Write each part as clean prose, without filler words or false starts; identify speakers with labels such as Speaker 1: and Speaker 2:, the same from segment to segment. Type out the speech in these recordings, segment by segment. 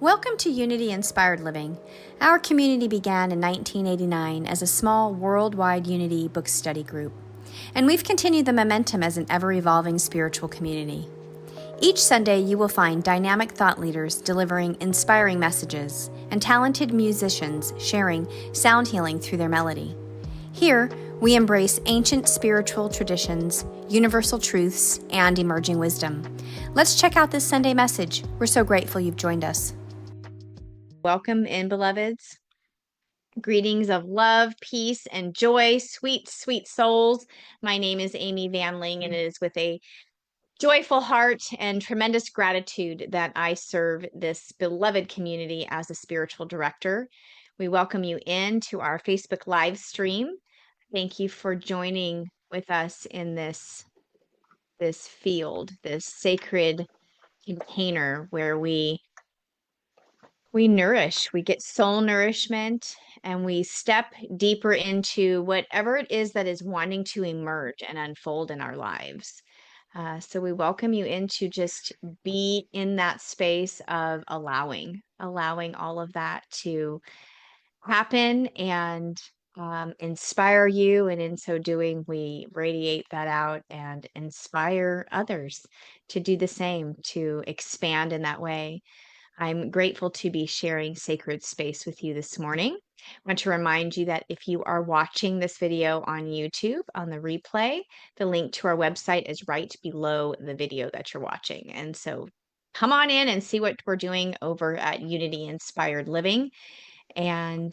Speaker 1: Welcome to Unity Inspired Living. Our community began in 1989 as a small worldwide Unity book study group, and we've continued the momentum as an ever-evolving spiritual community. Each Sunday, you will find dynamic thought leaders delivering inspiring messages and talented musicians sharing sound healing through their melody. Here, we embrace ancient spiritual traditions, universal truths, and emerging wisdom. Let's check out this Sunday message. We're so grateful you've joined us. Welcome in, beloveds. Greetings of love, peace, and joy, sweet, sweet souls. My name is Amy Van Ling, and it is with a joyful heart and tremendous gratitude that I serve this beloved community as a spiritual director. We welcome you into our Facebook live stream. Thank you for joining with us in this field, this sacred container where we nourish, we get soul nourishment, and we step deeper into whatever it is that is wanting to emerge and unfold in our lives. So we welcome you in to just be in that space of allowing all of that to happen and inspire you. And in so doing, we radiate that out and inspire others to do the same, to expand in that way. I'm grateful to be sharing sacred space with you this morning. I want to remind you that if you are watching this video on YouTube, on the replay, the link to our website is right below the video that you're watching. And so come on in and see what we're doing over at Unity Inspired Living, and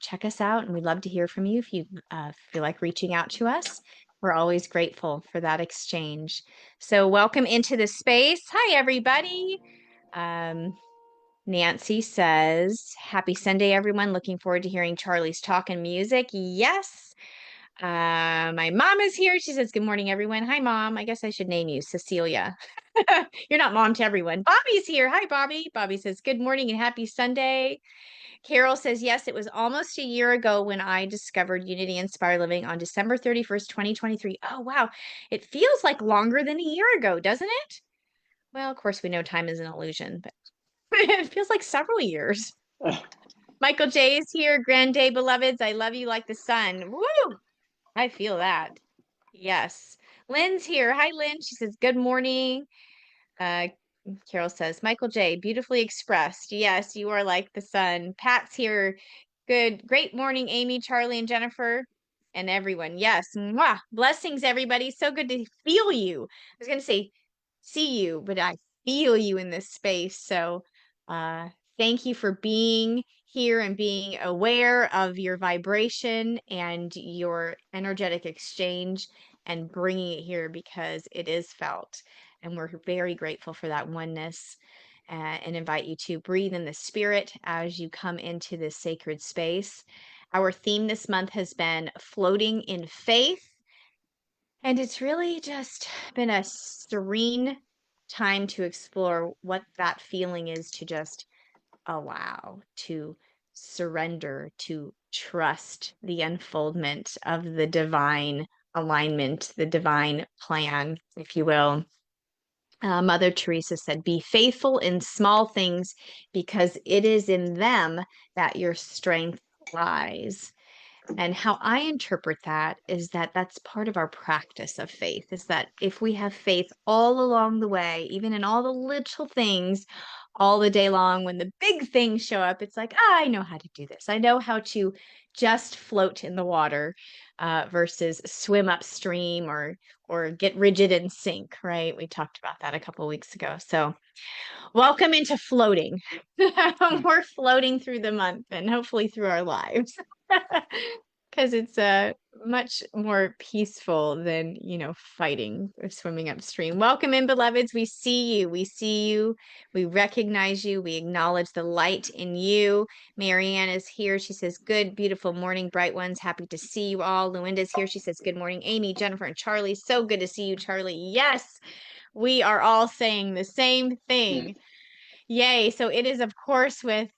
Speaker 1: check us out. And we'd love to hear from you if you feel like reaching out to us. We're always grateful for that exchange. So welcome into the space. Hi, everybody. Nancy says, happy Sunday, everyone. Looking forward to hearing Charlie's talk and music. Yes. My mom is here. She says, good morning, everyone. Hi, Mom. I guess I should name you Cecilia. You're not mom to everyone. Bobby's here. Hi, Bobby. Bobby says, good morning and happy Sunday. Carol says, yes, it was almost a year ago when I discovered Unity Inspired Living on December 31st, 2023. Oh, wow. It feels like longer than a year ago, doesn't it? Well, of course, we know time is an illusion, but it feels like several years. Michael J is here. Grand day, beloveds. I love you like the sun. Woo! I feel that. Yes. Lynn's here. Hi, Lynn. She says, good morning. Carol says, Michael J, beautifully expressed. Yes, you are like the sun. Pat's here. Great morning, Amy, Charlie, and Jennifer, and everyone. Yes. Mwah. Blessings, everybody. So good to feel you. I was going to say see you, but I feel you in this space. So thank you for being here and being aware of your vibration and your energetic exchange and bringing it here, because it is felt. And we're very grateful for that oneness, and invite you to breathe in the spirit as you come into this sacred space. Our theme this month has been floating in faith. And it's really just been a serene time to explore what that feeling is, to just allow, to surrender, to trust the unfoldment of the divine alignment, the divine plan, if you will. Mother Teresa said, be faithful in small things, because it is in them that your strength lies. And how I interpret that is that that's part of our practice of faith, is that if we have faith all along the way, even in all the little things, all the day long, when the big things show up, it's like, I know how to do this. I know how to just float in the water versus swim upstream or get rigid and sink, right? We talked about that a couple of weeks ago. So welcome into floating. We're floating through the month and hopefully through our lives. Because it's much more peaceful than, fighting or swimming upstream. Welcome in, beloveds. We see you. We see you. We recognize you. We acknowledge the light in you. Marianne is here. She says, good, beautiful morning, bright ones. Happy to see you all. Luinda's here. She says, good morning, Amy, Jennifer, and Charlie. So good to see you, Charlie. Yes, we are all saying the same thing. Yay. So it is, of course, with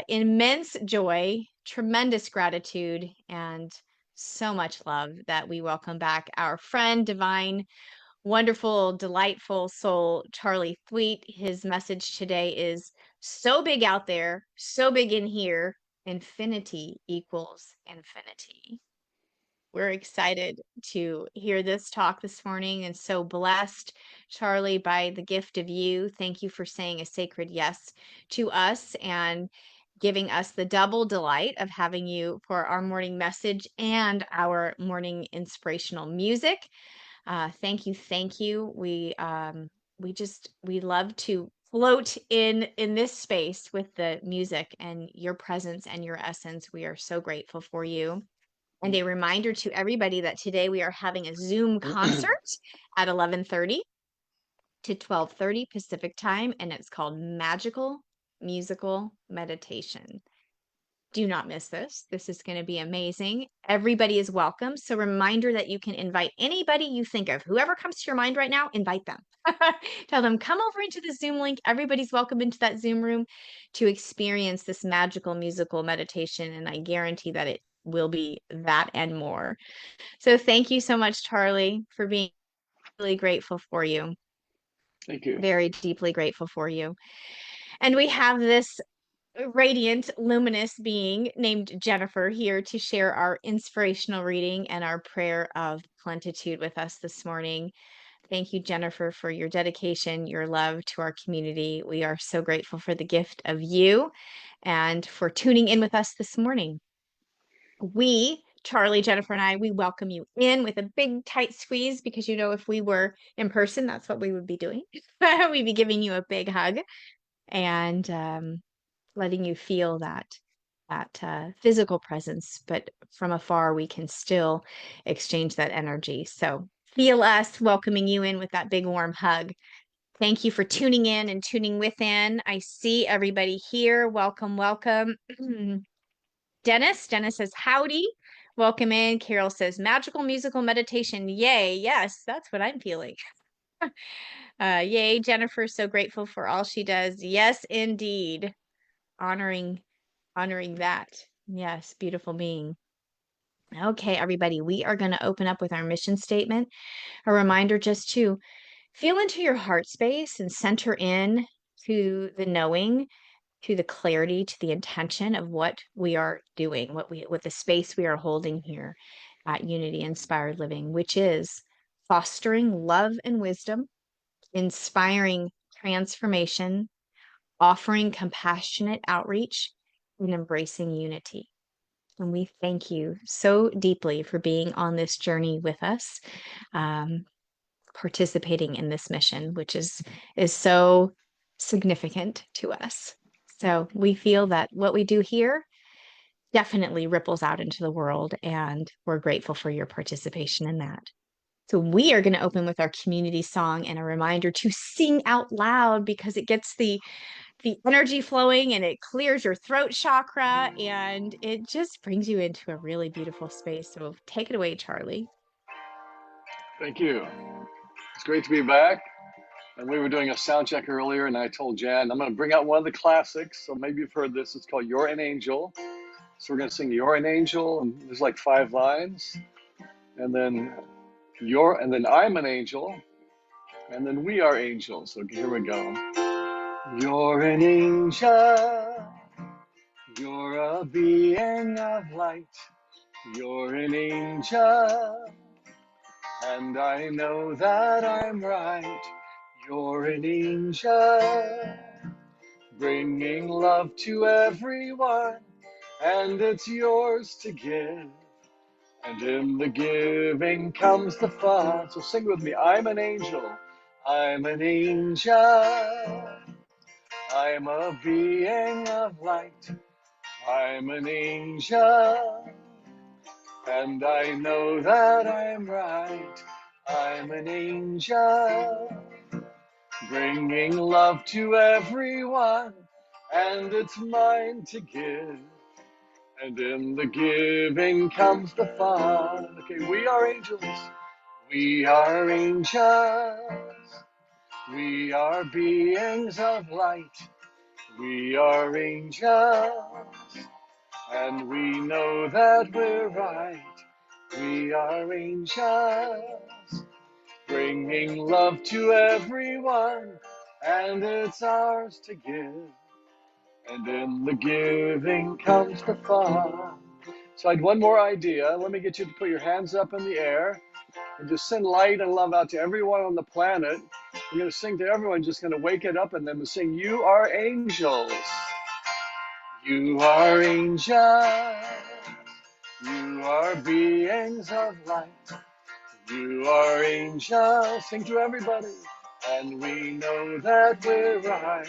Speaker 1: immense joy, tremendous gratitude, and so much love that we welcome back our friend, divine, wonderful, delightful soul, Charlie Thweatt. His message today is So big out there, so big in here. Infinity equals infinity. We're excited to hear this talk this morning and so blessed, Charlie, by the gift of you. Thank you for saying a sacred yes to us and giving us the double delight of having you for our morning message and our morning inspirational music. Thank you, thank you. We love to float in this space with the music and your presence and your essence. We are so grateful for you. And a reminder to everybody that today we are having a Zoom concert at 11:30 to 12:30 Pacific time, and it's called Magical Musical Meditation. Do not miss this. This is going to be amazing. Everybody is welcome. So reminder that you can invite anybody you think of. Whoever comes to your mind right now, invite them. Tell them, come over into the Zoom link. Everybody's welcome into that Zoom room to experience this magical musical meditation. And I guarantee that it will be that and more. So thank you so much, Charlie, for being really grateful for you.
Speaker 2: Thank you.
Speaker 1: Very deeply grateful for you. And we have this radiant, luminous being named Jennifer here to share our inspirational reading and our prayer of plenitude with us this morning. Thank you, Jennifer, for your dedication, your love to our community. We are so grateful for the gift of you and for tuning in with us this morning. We, Charlie, Jennifer, and I, we welcome you in with a big, tight squeeze because, you know, if we were in person, that's what we would be doing. We'd be giving you a big hug and letting you feel that physical presence, but from afar we can still exchange that energy. So feel us welcoming you in with that big warm hug. Thank you for tuning in and tuning within. I see everybody here. Welcome, welcome. Dennis says howdy. Welcome in. Carol says magical musical meditation. Yay. Yes, that's what I'm feeling. Yay, Jennifer, so grateful for all she does. Yes, indeed. Honoring that. Yes, beautiful being. Okay, everybody, we are going to open up with our mission statement. A reminder just to feel into your heart space and center in to the knowing, to the clarity, to the intention of what we are doing, what the space we are holding here at Unity Inspired Living, which is fostering love and wisdom, inspiring transformation, offering compassionate outreach, and embracing unity. And we thank you so deeply for being on this journey with us, participating in this mission, which is so significant to us. So we feel that what we do here definitely ripples out into the world, and we're grateful for your participation in that. So we are going to open with our community song and a reminder to sing out loud because it gets the energy flowing and it clears your throat chakra and it just brings you into a really beautiful space. So take it away, Charlie.
Speaker 2: Thank you. It's great to be back. And we were doing a sound check earlier, and I told Jan, I'm going to bring out one of the classics. So maybe you've heard this. It's called You're an Angel. So we're going to sing You're an Angel, and there's like 5 lines. And then I'm an angel. And then we are angels. So here we go. You're an angel. You're a being of light. You're an angel. And I know that I'm right. You're an angel, bringing love to everyone, and it's yours to give. And in the giving comes the fun. So sing with me. I'm an angel. I'm an angel. I'm a being of light. I'm an angel. And I know that I'm right. I'm an angel, bringing love to everyone, and it's mine to give. And in the giving comes the fun. Okay, we are angels. We are angels. We are beings of light. We are angels. And we know that we're right. We are angels, bringing love to everyone, and it's ours to give. And in the giving comes the fun. So I had one more idea. Let me get you to put your hands up in the air and just send light and love out to everyone on the planet. We're going to sing to everyone, just going to wake it up and then we sing, You are angels. You are angels. You are beings of light. You are angels. Sing to everybody. And we know that we're right.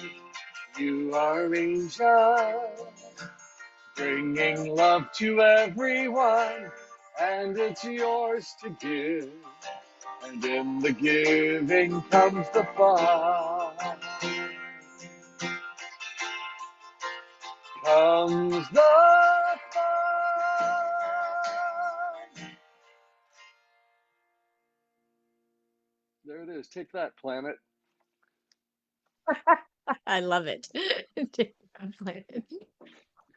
Speaker 2: You are angels. Bringing love to everyone. And it's yours to give. And in the giving comes the fun. Comes the fun. There it is. Take that, planet.
Speaker 1: I love it.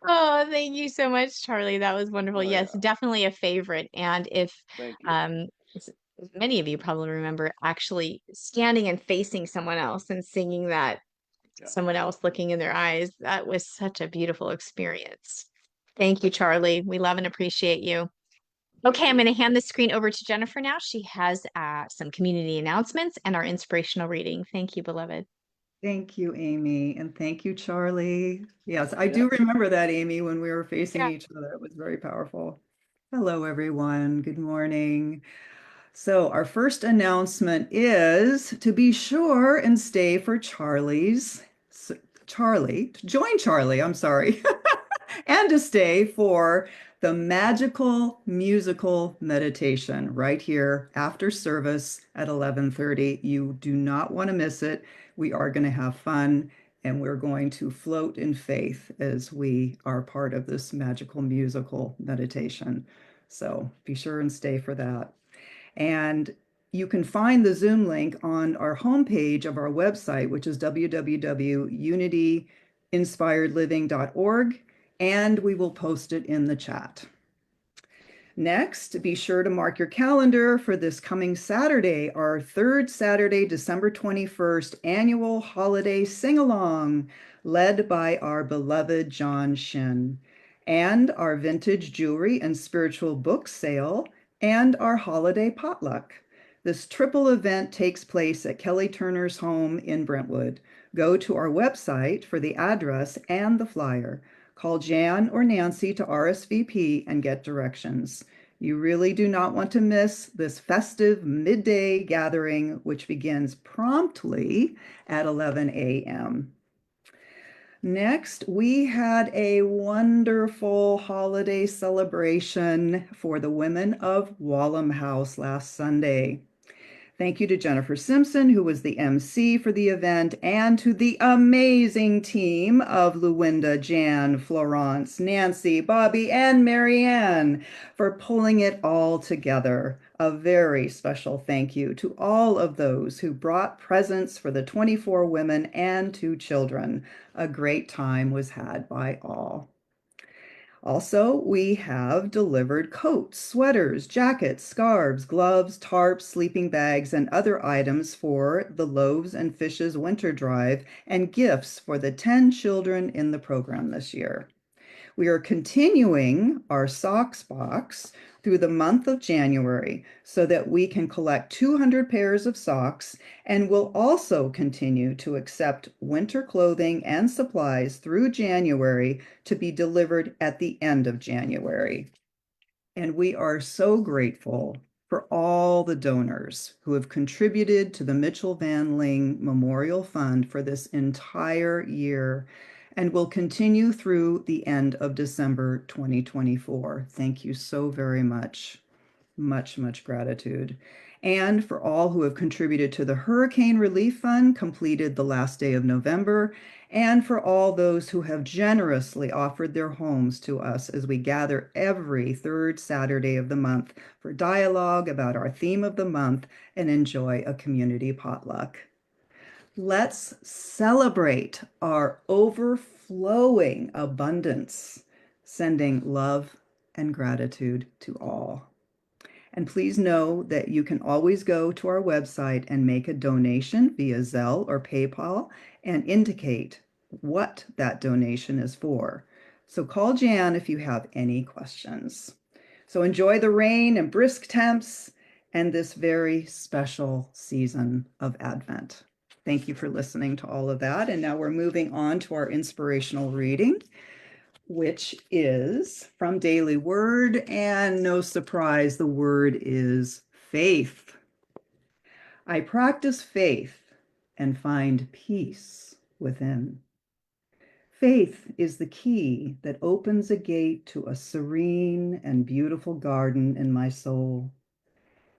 Speaker 1: Oh, thank you so much, Charlie. That was wonderful.
Speaker 2: Oh,
Speaker 1: Yes,
Speaker 2: yeah.
Speaker 1: definitely a favorite. And if
Speaker 2: Thank you.
Speaker 1: um s- many of you probably remember actually standing and facing someone else and singing that,
Speaker 2: Yeah.
Speaker 1: someone else looking in their eyes, that was such a beautiful experience. Thank you, Charlie. We love and appreciate you.
Speaker 2: Thank
Speaker 1: Okay, I'm
Speaker 2: you.
Speaker 1: going to hand the screen over to Jennifer now. She has some community announcements and our inspirational reading. Thank you, beloved.
Speaker 3: Thank you, Amy, and thank you, Charlie. Yes, I do
Speaker 2: Yes.
Speaker 3: remember that, Amy, when we were facing
Speaker 1: Yeah.
Speaker 3: each other. It was very powerful. Hello, everyone. Good morning. So, our first announcement is to be sure and stay for to join Charlie, I'm sorry, and to stay for the magical musical meditation right here after service at 11:30. You do not want to miss it. We are going to have fun and we're going to float in faith as we are part of this magical musical meditation. So be sure and stay for that. And you can find the Zoom link on our homepage of our website, which is www.unityinspiredliving.org, and we will post it in the chat. Next, be sure to mark your calendar for this coming Saturday, our third Saturday, December 21st, annual holiday sing along, led by our beloved John Shin, and our vintage jewelry and spiritual book sale, and our holiday potluck. This triple event takes place at Kelly Turner's home in Brentwood. Go to our website for the address and the flyer. Call Jan or Nancy to RSVP and get directions. You really do not want to miss this festive midday gathering, which begins promptly at 11 a.m. Next, we had a wonderful holiday celebration for the women of Walham House last Sunday. Thank you to Jennifer Simpson, who was the MC for the event, and to the amazing team of Luwinda, Jan, Florence, Nancy, Bobby, and Marianne for pulling it all together. A very special thank you to all of those who brought presents for the 24 women and 2 children. A great time was had by all. Also, we have delivered coats, sweaters, jackets, scarves, gloves, tarps, sleeping bags, and other items for the Loaves and Fishes Winter Drive and gifts for the 10 children in the program this year. We are continuing our socks box through the month of January so that we can collect 200 pairs of socks, and will also continue to accept winter clothing and supplies through January to be delivered at the end of January. And we are so grateful for all the donors who have contributed to the Mitchell Van Ling Memorial Fund for this entire year and will continue through the end of December 2024. Thank you so very much. Much, much gratitude. And for all who have contributed to the Hurricane Relief Fund, completed the last day of November, and for all those who have generously offered their homes to us as we gather every third Saturday of the month for dialogue about our theme of the month and enjoy a community potluck. Let's celebrate our overflowing abundance, sending love and gratitude to all. And please know that you can always go to our website and make a donation via Zelle or PayPal and indicate what that donation is for. So call Jan if you have any questions. So enjoy the rain and brisk temps and this very special season of Advent. Thank you for listening to all of that. And now we're moving on to our inspirational reading, which is from Daily Word. And no surprise, the word is faith. I practice faith and find peace within. Faith is the key that opens a gate to a serene and beautiful garden in my soul.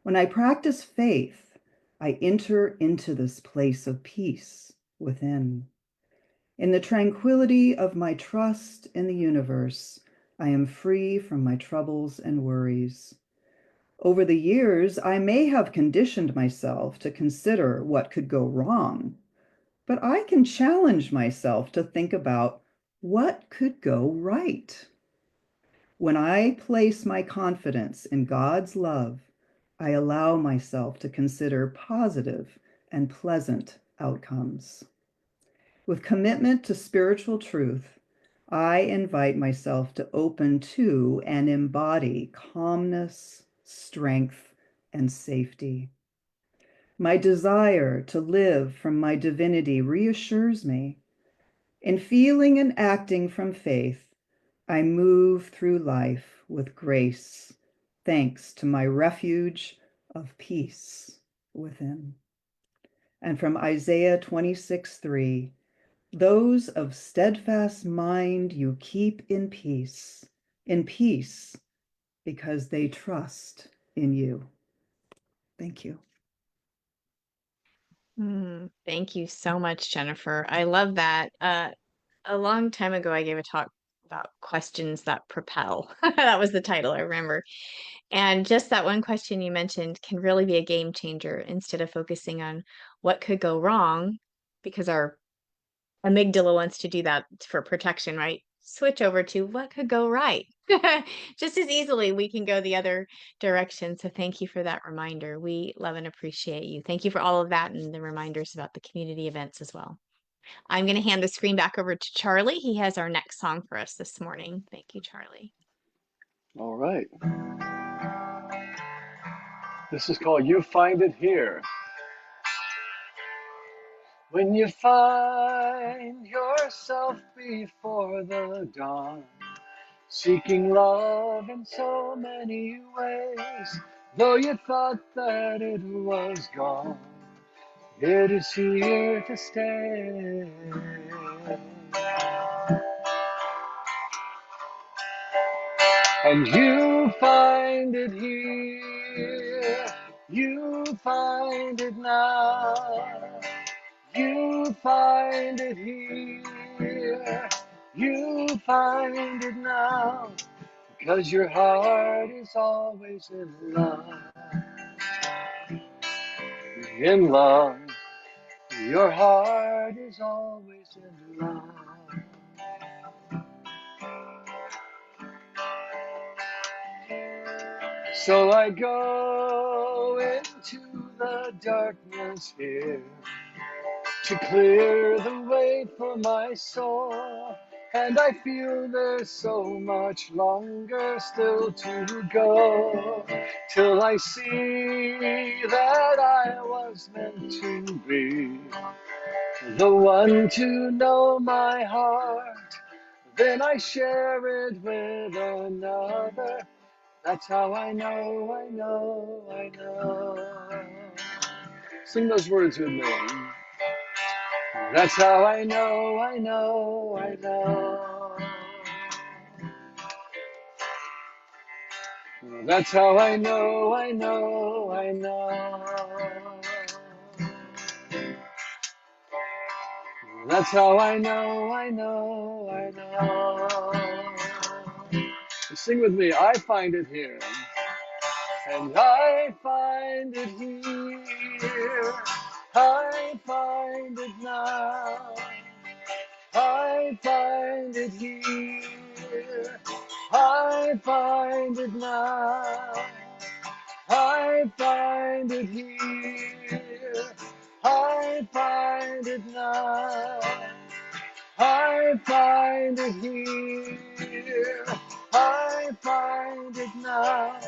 Speaker 3: When I practice faith, I enter into this place of peace within. In the tranquility of my trust in the universe, I am free from my troubles and worries. Over the years, I may have conditioned myself to consider what could go wrong, but I can challenge myself to think about what could go right. When I place my confidence in God's love, I allow myself to consider positive and pleasant outcomes. With commitment to spiritual truth, I invite myself to open to and embody calmness, strength, and safety. My desire to live from my divinity reassures me. In feeling and acting from faith, I move through life with grace, thanks to my refuge of peace within. And from Isaiah 26:3, those of steadfast mind you keep in peace, because they trust in you. Thank you.
Speaker 1: Thank you so much, Jennifer. I love that. A long time ago, I gave a talk about questions that propel. That was the title, I remember. And just that one question you mentioned can really be a game changer instead of focusing on what could go wrong, because our amygdala wants to do that for protection, right? Switch over to what could go right. Just as easily, we can go the other direction. So thank you for that reminder. We love and appreciate you. Thank you for all of that and the reminders about the community events as well. I'm going to hand the screen back over to Charlie. He has our next song for us this morning. Thank you, Charlie.
Speaker 2: All right. This is called You Find It Here. When you find yourself before the dawn, seeking love in so many ways, though you thought that it was gone, it is here to stay. And you find it here, you find it now. You find it here, you find it now, because your heart is always in love. In love, your heart is always in love. So I go into the darkness here to clear the way for my soul, and I feel there's so much longer still to go, till I see that I was meant to be the one to know my heart. Then I share it with another. That's how I know, I know, I know. Sing those words with me. That's how I know, I know, I know. That's how I know, I know, I know. That's how I know, I know, I know. Sing with me, I find it here. And I find it here. I find it now. I find it here. I find it now. I find it here. I find it now. I find it here. I find it now.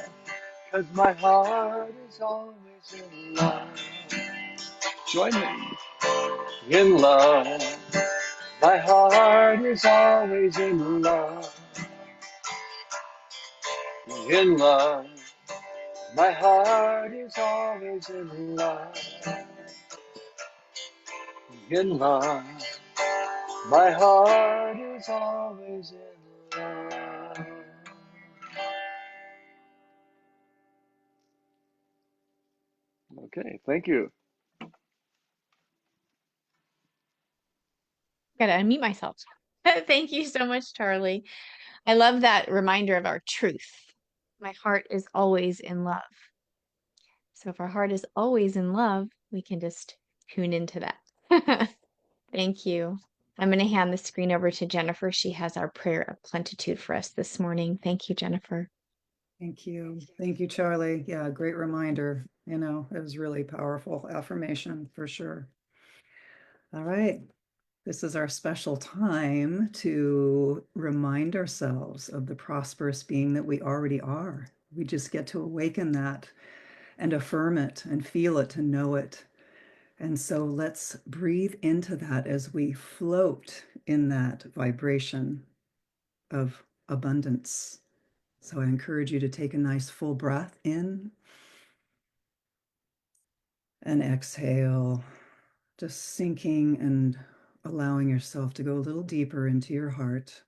Speaker 2: 'Cause my heart is always in love. Join me. In love. My heart is always in love. In love. My heart is always in love. In love. My heart is always in love. Okay, thank you.
Speaker 1: Gotta unmute myself. Thank you so much, Charlie. I love that reminder of our truth. My heart is always in love. So if our heart is always in love, we can just tune into that. Thank you. I'm going to hand the screen over to Jennifer. She has our prayer of plenitude for us this morning. Thank you, Jennifer.
Speaker 3: Thank you. Thank you, Charlie. Yeah, great reminder. You know, it was really powerful affirmation for sure. All right. This is our special time to remind ourselves of the prosperous being that we already are. We just get to awaken that and affirm it and feel it and know it. And so let's breathe into that as we float in that vibration of abundance. So I encourage you to take a nice full breath in and exhale, just sinking and allowing yourself to go a little deeper into your heart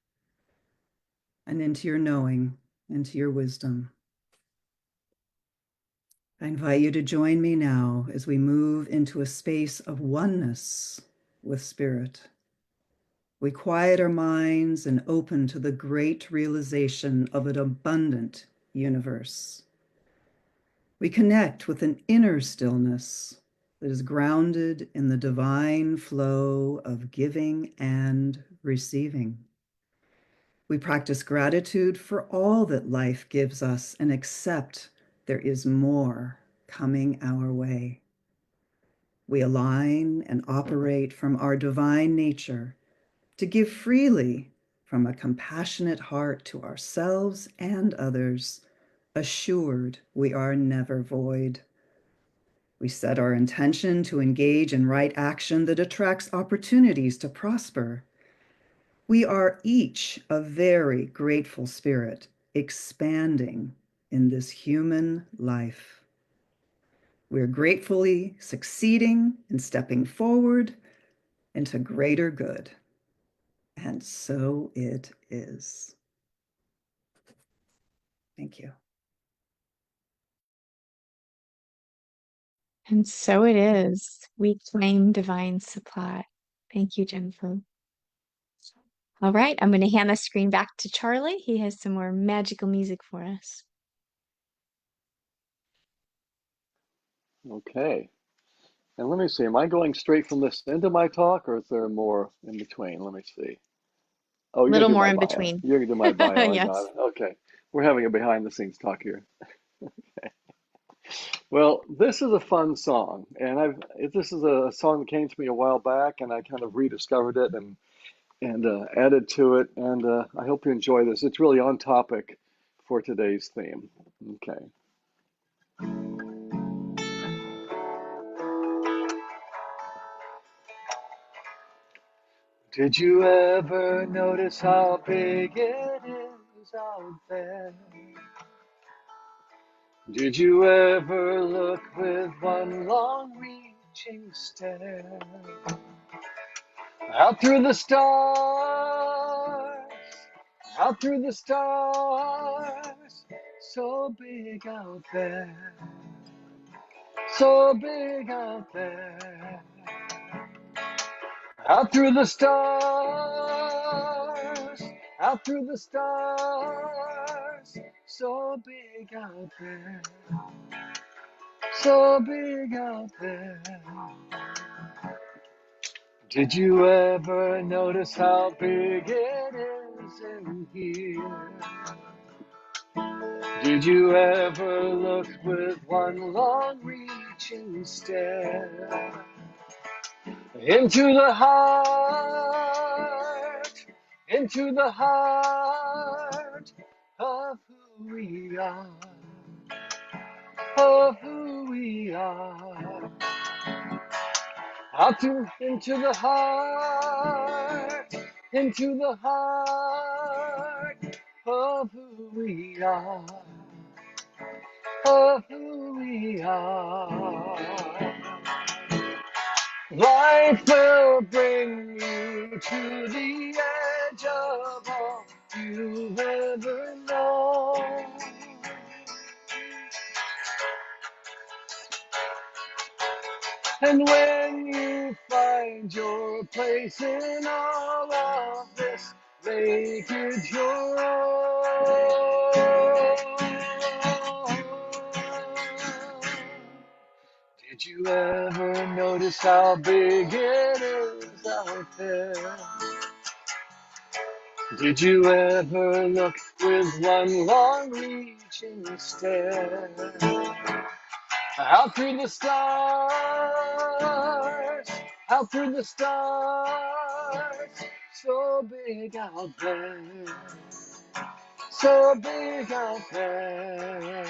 Speaker 3: and into your knowing, into your wisdom. I invite you to join me now as we move into a space of oneness with Spirit. We quiet our minds and open to the great realization of an abundant universe. We connect with an inner stillness that is grounded in the divine flow of giving and receiving. We practice gratitude for all that life gives us and accept there is more coming our way. We align and operate from our divine nature to give freely from a compassionate heart to ourselves and others, assured we are never void. We set our intention to engage in right action that attracts opportunities to prosper. We are each a very grateful spirit expanding in this human life. We're gratefully succeeding and stepping forward into greater good. And so it is. Thank you.
Speaker 1: And so it is. We claim divine supply. Thank you, Jennifer. All right, I'm going to hand the screen back to Charlie. He has some more magical music for us.
Speaker 2: Okay. And let me see, am I going straight from this into my talk or is there more in between? Let me see. Oh,
Speaker 1: A
Speaker 2: you're going
Speaker 1: little
Speaker 2: to do
Speaker 1: more
Speaker 2: my
Speaker 1: in
Speaker 2: bio.
Speaker 1: between.
Speaker 2: You're going to do my bio. I got
Speaker 1: Yes.
Speaker 2: it. Okay. We're having a behind the scenes talk here. Okay. Well, this is a fun song. And this is a song that came to me a while back and I kind of rediscovered it and added to it. And I hope you enjoy this. It's really on topic for today's theme. Okay. Did you ever notice how big it is out there? Did you ever look with one long reaching stare out through the stars, out through the stars, so big out there, so big out there, out through the stars, out through the stars, so big out there, so big out there. Did you ever notice how big it is in here? Did you ever look with one long reaching stare into the heart into the heart of who we are, of who we are. Into the heart, into the heart of who we are, of who we are. Life will bring you to the edge of all you've ever known. And when you find your place in all of this, make it your own. Did you ever notice how big it is out there? Did you ever look with one long-reaching stare out through the stars, out through the stars, so big out there, so big out there.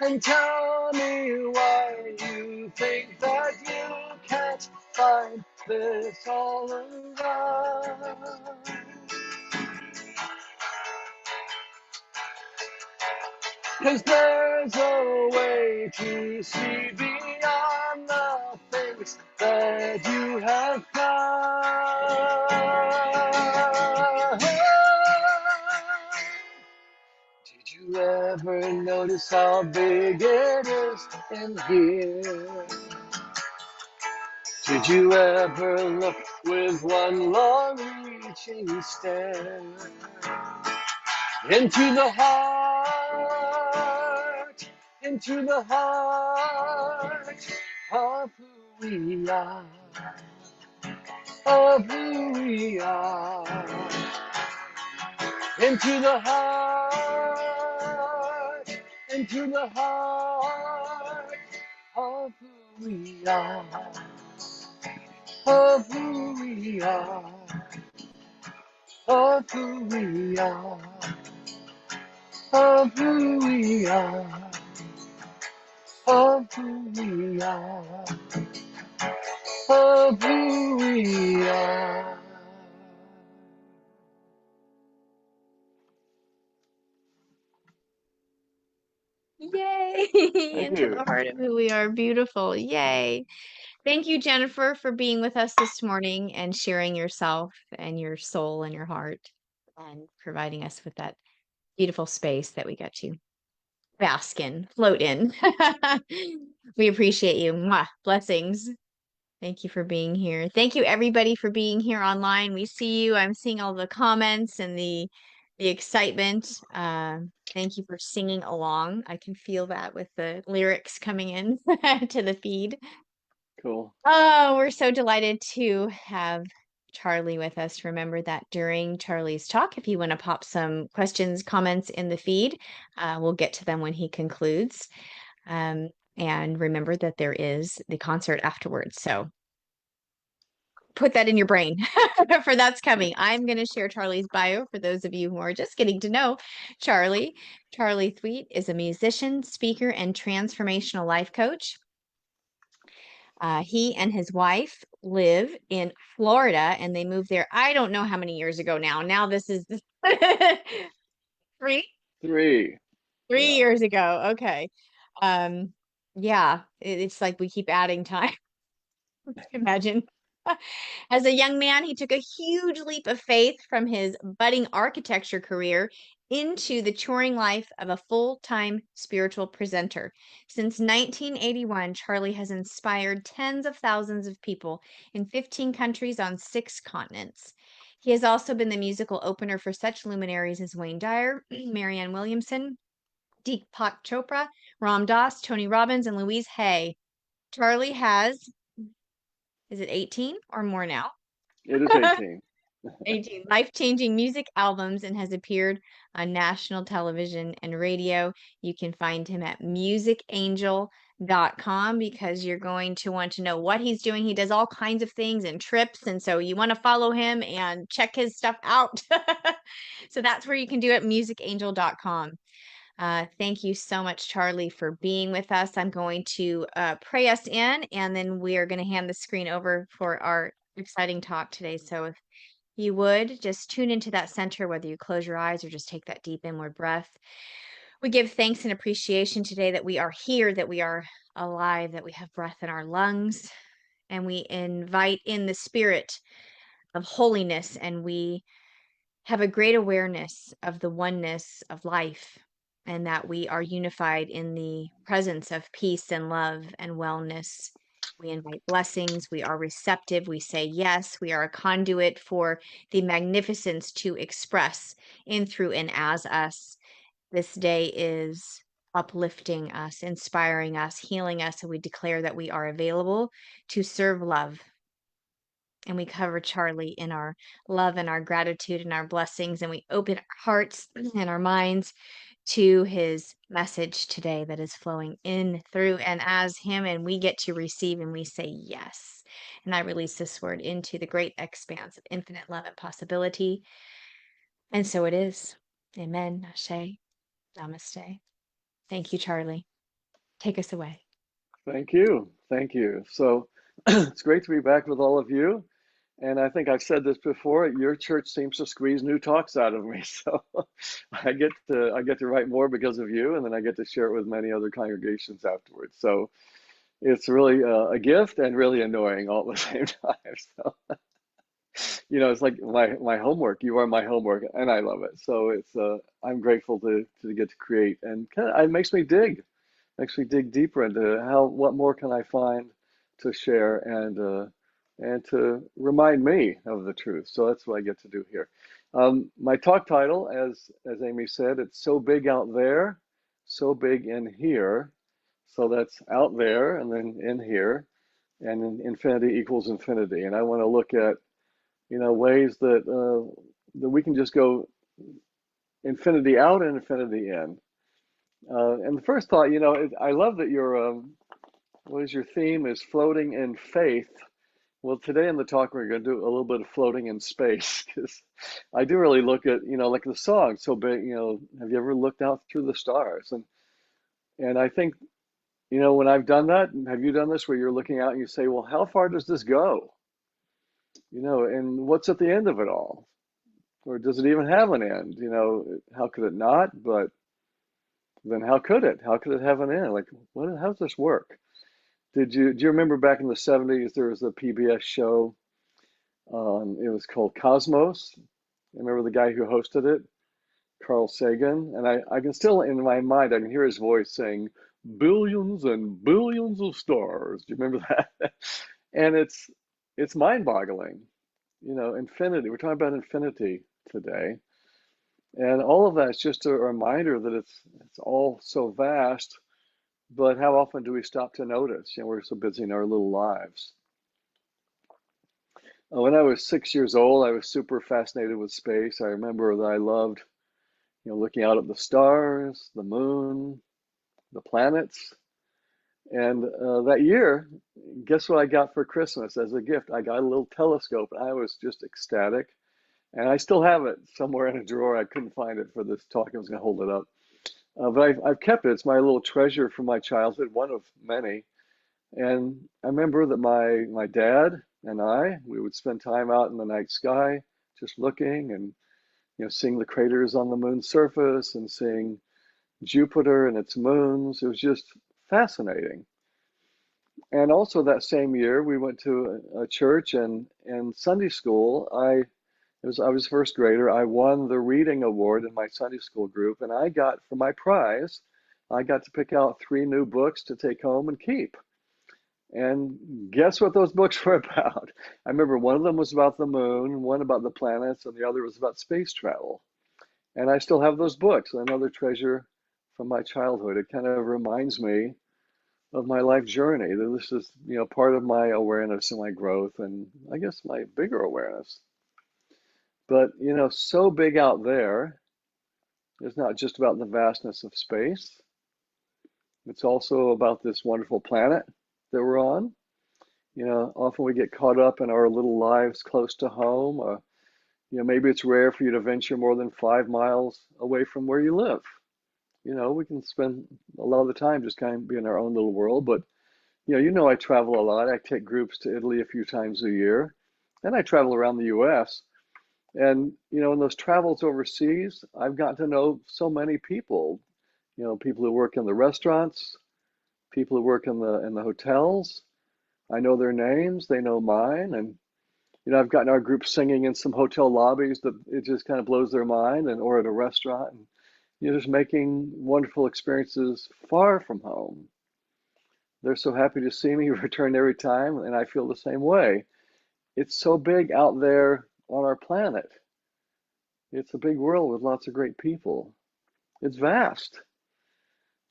Speaker 2: And tell me why you think that you can't find this all around. 'Cause there's a way to see beyond the things that you have found. Did you ever notice how big it is in here? Did you ever look with one long-reaching stare into the heart, into the heart of who we are, of who we are, into the heart, into the heart of who we are, of who we are, of who we are, of who we are, of who we are, of who we are.
Speaker 1: Yay!
Speaker 2: Thank
Speaker 1: Into
Speaker 2: you.
Speaker 1: the heart of who we are. Beautiful. Yay. Thank you, Jennifer, for being with us this morning and sharing yourself and your soul and your heart and providing us with that beautiful space that we got to bask in, float in. We appreciate you. Mwah. Blessings. Thank you for being here. Thank you, everybody, for being here online. We see you. I'm seeing all the comments and the excitement. Thank you for singing along. I can feel that with the lyrics coming in to the feed.
Speaker 2: Cool.
Speaker 1: Oh, we're so delighted to have Charlie with us. Remember that during Charlie's talk, if you want to pop some questions, comments in the feed, we'll get to them when he concludes. And remember that there is the concert afterwards. So put that in your brain for that's coming. I'm going to share Charlie's bio for those of you who are just getting to know Charlie. Charlie Thweatt is a musician, speaker, and transformational life coach. He and his wife live in Florida and they moved there. I don't know how many years ago now. Now this is three,
Speaker 2: 3.
Speaker 1: three
Speaker 2: Yeah.
Speaker 1: years ago. Okay. Yeah, it's like we keep adding time. Imagine. As a young man, he took a huge leap of faith from his budding architecture career into the touring life of a full-time spiritual presenter. Since 1981, Charlie has inspired tens of thousands of people in 15 countries on 6 continents. He has also been the musical opener for such luminaries as Wayne Dyer, Marianne Williamson, Deepak Chopra, Ram Dass, Tony Robbins, and Louise Hay. Charlie has, is it 18 or more now?
Speaker 2: It is 18.
Speaker 1: 18 life-changing music albums and has appeared on national television and radio. You can find him at musicangel.com. charleythweatt.com, because you're going to want to know what he's doing. He does all kinds of things and trips, and so you want to follow him and check his stuff out. So that's where you can do it, musicangel.com. Thank you so much, Charley, for being with us. I'm going to pray us in, and then we are going to hand the screen over for our exciting talk today. So if you would just tune into that center, whether you close your eyes or just take that deep inward breath. We give thanks and appreciation today that we are here, that we are alive, that we have breath in our lungs, and we invite in the spirit of holiness, and we have a great awareness of the oneness of life, and that we are unified in the presence of peace and love and wellness. We invite blessings. We are receptive. We say yes. We are a conduit for the magnificence to express in, through, and as us. This day is uplifting us, inspiring us, healing us, and we declare that we are available to serve love. And we cover Charley in our love and our gratitude and our blessings, and we open our hearts and our minds to his message today that is flowing in, through, and as him, and we get to receive, and we say yes. And I release this word into the great expanse of infinite love and possibility. And so it is. Amen. Ashe. Namaste. Thank you, Charley. Take us away.
Speaker 2: Thank you. Thank you. So it's great to be back with all of you. And I think I've said this before, your church seems to squeeze new talks out of me. So I get to write more because of you, and then I get to share it with many other congregations afterwards. So it's really a gift and really annoying all at the same time. So it's like my homework. You are my homework, and I love it. So it's I'm grateful to get to create, and it makes me dig deeper into what more can I find to share and to remind me of the truth. So that's what I get to do here. My talk title, as Amy said, it's so big out there, so big in here. So that's out there and then in here, and then infinity equals infinity. And I want to look at ways that we can just go infinity out and infinity in. And the first thought, I love that what is your theme is floating in faith. Well, today in the talk, we're going to do a little bit of floating in space, because I do really look at, like the song, so big, have you ever looked out through the stars? And I think, when I've done that, have you done this where you're looking out and you say, well, how far does this go? And what's at the end of it all? Or does it even have an end? How could it not? But then how could it? How could it have an end? Like, how does this work? Do you remember back in the 70s, there was a PBS show, it was called Cosmos. Remember the guy who hosted it, Carl Sagan? And I can still, in my mind, I can hear his voice saying, billions and billions of stars. Do you remember that? And it's mind-boggling, infinity. We're talking about infinity today. And all of that is just a reminder that it's all so vast, but how often do we stop to notice? We're so busy in our little lives. When I was 6 years old, I was super fascinated with space. I remember that I loved, looking out at the stars, the moon, the planets. And that year, guess what I got for Christmas as a gift? I got a little telescope, and I was just ecstatic. And I still have it somewhere in a drawer. I couldn't find it for this talk. I was going to hold it up. But I've kept it. It's my little treasure from my childhood, one of many. And I remember that my dad and we would spend time out in the night sky, just looking and, seeing the craters on the moon's surface and seeing Jupiter and its moons. It was just fascinating. And also that same year, we went to a church, and Sunday school, I was first grader. I won the reading award in my Sunday school group, and I got, for my prize, I got to pick out 3 new books to take home and keep. And guess what those books were about? I remember one of them was about the moon, one about the planets, and the other was about space travel. And I still have those books, another treasure from my childhood. It kind of reminds me of my life journey, that this is, part of my awareness and my growth, and I guess my bigger awareness. But, so big out there is not just about the vastness of space. It's also about this wonderful planet that we're on. Often we get caught up in our little lives close to home. Maybe it's rare for you to venture more than 5 miles away from where you live. We can spend a lot of the time just kind of be in our own little world. But, I travel a lot. I take groups to Italy a few times a year, and I travel around the US. And, in those travels overseas, I've gotten to know so many people, people who work in the restaurants, people who work in the hotels. I know their names, they know mine. And, I've gotten our group singing in some hotel lobbies that it just kind of blows their mind, or at a restaurant, and just making wonderful experiences far from home. They're so happy to see me return every time, and I feel the same way. It's so big out there on our planet. It's a big world with lots of great people. It's vast.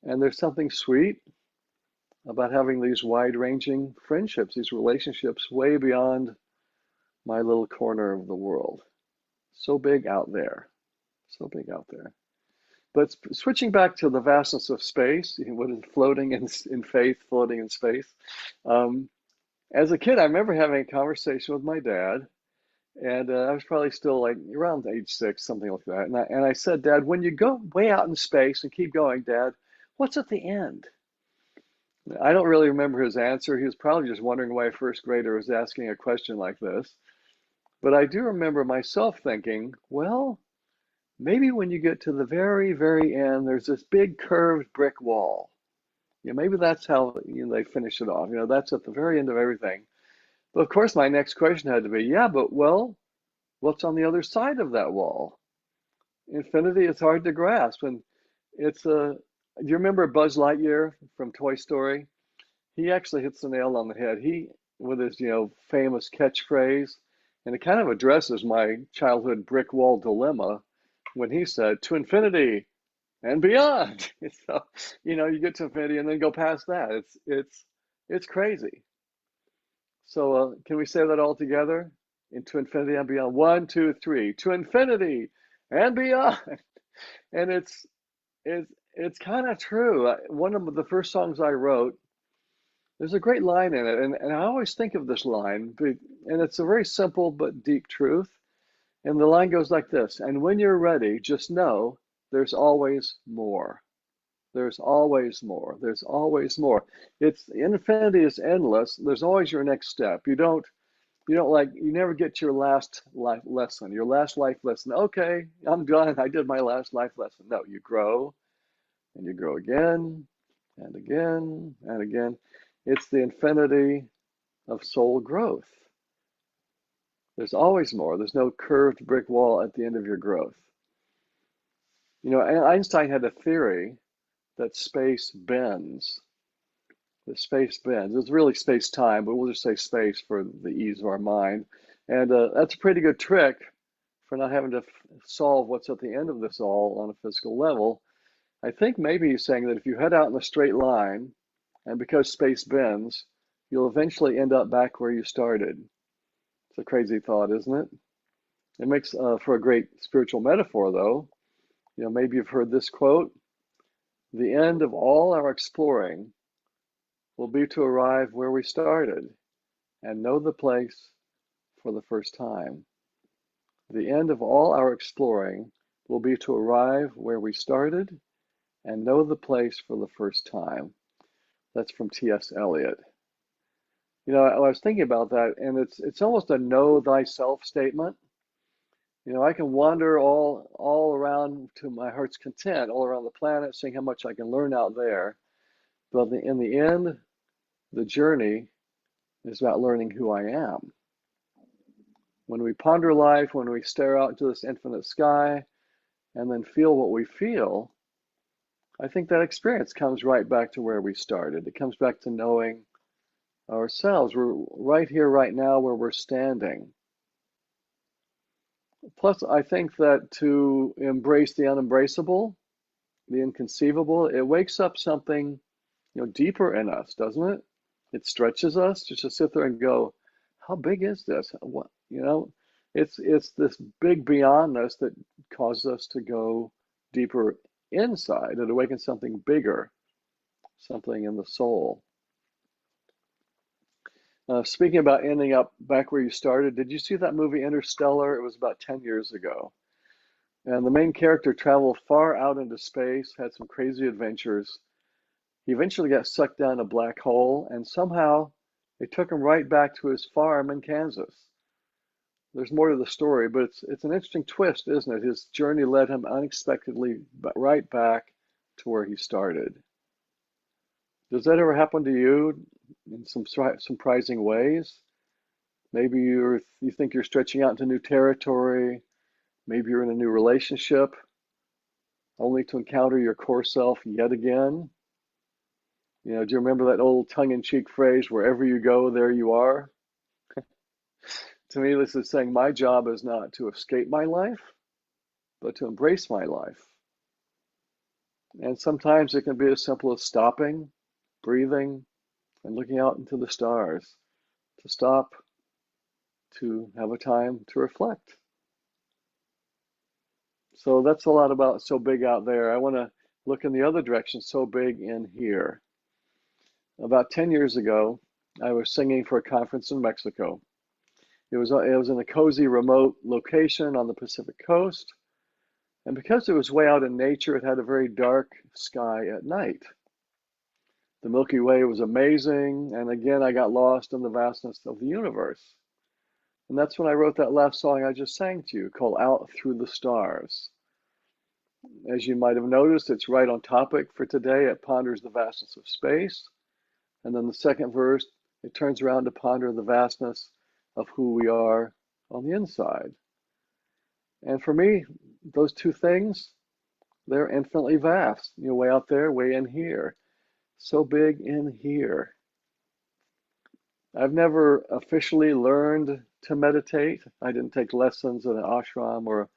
Speaker 2: And there's something sweet about having these wide-ranging friendships, these relationships way beyond my little corner of the world. So big out there. So big out there. But switching back to the vastness of space, what is floating in faith, floating in space. As a kid, I remember having a conversation with my dad, and I was probably still like around age 6, something like that. And I said, Dad, when you go way out in space and keep going, Dad, what's at the end? I don't really remember his answer. He was probably just wondering why a first grader was asking a question like this. But I do remember myself thinking, well, maybe when you get to the very, very end, there's this big curved brick wall. Maybe that's how they finish it off. That's at the very end of everything. But of course, my next question had to be, yeah, but well, what's on the other side of that wall? Infinity is hard to grasp. And do you remember Buzz Lightyear from Toy Story? He actually hits the nail on the head. With his, famous catchphrase, and it kind of addresses my childhood brick wall dilemma when he said, to infinity and beyond. So, you get to infinity and then go past that. It's crazy. So can we say that all together? Into infinity and beyond. 1, 2, 3. To infinity and beyond. And it's kind of true. One of the first songs I wrote, there's a great line in it, and I always think of this line, and it's a very simple but deep truth. And the line goes like this: and when you're ready, just know there's always more. There's always more. There's always more. Infinity is endless. There's always your next step. You never get your last life lesson, your last life lesson. Okay, I'm done. I did my last life lesson. No, you grow and you grow again and again and again. It's the infinity of soul growth. There's always more. There's no curved brick wall at the end of your growth. Einstein had a theory that space bends. That space bends. It's really space-time, but we'll just say space for the ease of our mind. And that's a pretty good trick for not having to solve what's at the end of this all on a physical level. I think maybe he's saying that if you head out in a straight line, and because space bends, you'll eventually end up back where you started. It's a crazy thought, isn't it? It makes for a great spiritual metaphor, though. Maybe you've heard this quote: the end of all our exploring will be to arrive where we started and know the place for the first time. The end of all our exploring will be to arrive where we started and know the place for the first time. That's from T.S. Eliot. I was thinking about that, and it's almost a know thyself statement. I can wander all around to my heart's content, all around the planet, seeing how much I can learn out there. But in the end, the journey is about learning who I am. When we ponder life, when we stare out into this infinite sky, and then feel what we feel, I think that experience comes right back to where we started. It comes back to knowing ourselves. We're right here, right now, where we're standing. Plus, I think that to embrace the unembraceable, the inconceivable, it wakes up something, deeper in us, doesn't it? It stretches us just to sit there and go, how big is this? What, it's this big beyondness that causes us to go deeper inside. It awakens something bigger, something in the soul. Speaking about ending up back where you started, did you see that movie Interstellar? It was about 10 years ago. And the main character traveled far out into space, had some crazy adventures. He eventually got sucked down a black hole, and somehow it took him right back to his farm in Kansas. There's more to the story, but it's an interesting twist, isn't it? His journey led him unexpectedly right back to where he started. Does that ever happen to you in some surprising ways? Maybe you think you're stretching out into new territory. Maybe you're in a new relationship, only to encounter your core self yet again. You know, do you remember that old tongue-in-cheek phrase, wherever you go, there you are? To me, this is saying my job is not to escape my life, but to embrace my life. And sometimes it can be as simple as stopping, breathing, and looking out into the stars. To stop, to have a time to reflect. So that's a lot about so big out there. I want to look in the other direction, so big in here. About 10 years ago, I was singing for a conference in Mexico. It was in a cozy, remote location on the Pacific coast. And because it was way out in nature, it had a very dark sky at night. The Milky Way was amazing, and again, I got lost in the vastness of the universe. And that's when I wrote that last song I just sang to you, called Out Through the Stars. As you might have noticed, it's right on topic for today. It ponders the vastness of space. And then the second verse, it turns around to ponder the vastness of who we are on the inside. And for me, those two things, they're infinitely vast. You know, way out there, way in here. So big in here. I've never officially learned to meditate. I didn't take lessons in an ashram or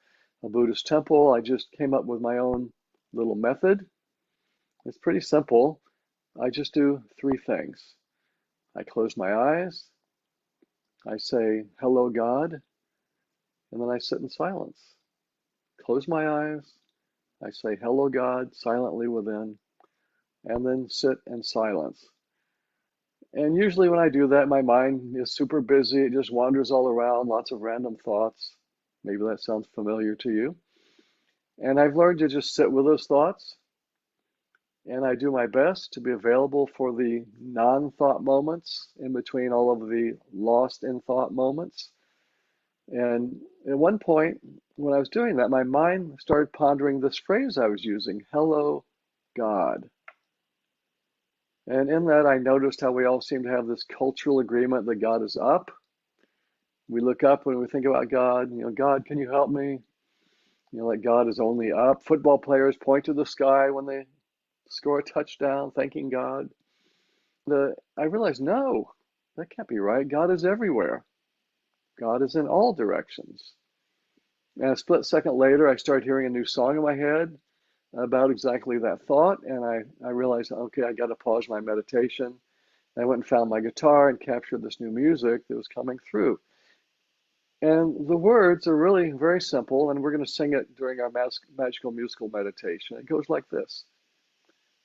Speaker 2: a Buddhist temple. I just came up with my own little method. It's pretty simple. I just do three things. I close my eyes, I say, hello, God, and then I sit in silence. Close my eyes, I say, hello, God, silently within, and then sit in silence. And usually when I do that, my mind is super busy. It just wanders all around, lots of random thoughts. Maybe that sounds familiar to you. And I've learned to just sit with those thoughts. And I do my best to be available for the non-thought moments in between all of the lost in thought moments. And at one point, when I was doing that, my mind started pondering this phrase I was using, hello, God. And in that, I noticed how we all seem to have this cultural agreement that God is up. We look up when we think about God, you know, God, can you help me? You know, like God is only up. Football players point to the sky when they score a touchdown, thanking God. I realized, no, that can't be right. God is everywhere. God is in all directions. And a split second later, I started hearing a new song in my head about exactly that thought. And I realized, okay, I got to pause my meditation. And I went and found my guitar and captured this new music that was coming through. And the words are really very simple, and we're going to sing it during our magical musical meditation. It goes like this.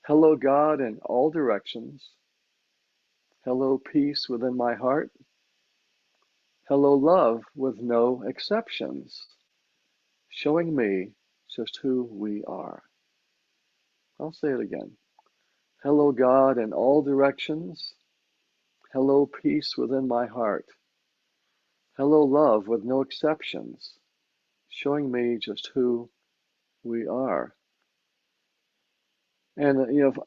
Speaker 2: Hello, God, in all directions. Hello, peace within my heart. Hello, love with no exceptions, showing me just who we are. I'll say it again. Hello, God, in all directions. Hello, peace within my heart. Hello, love with no exceptions, showing me just who we are. And,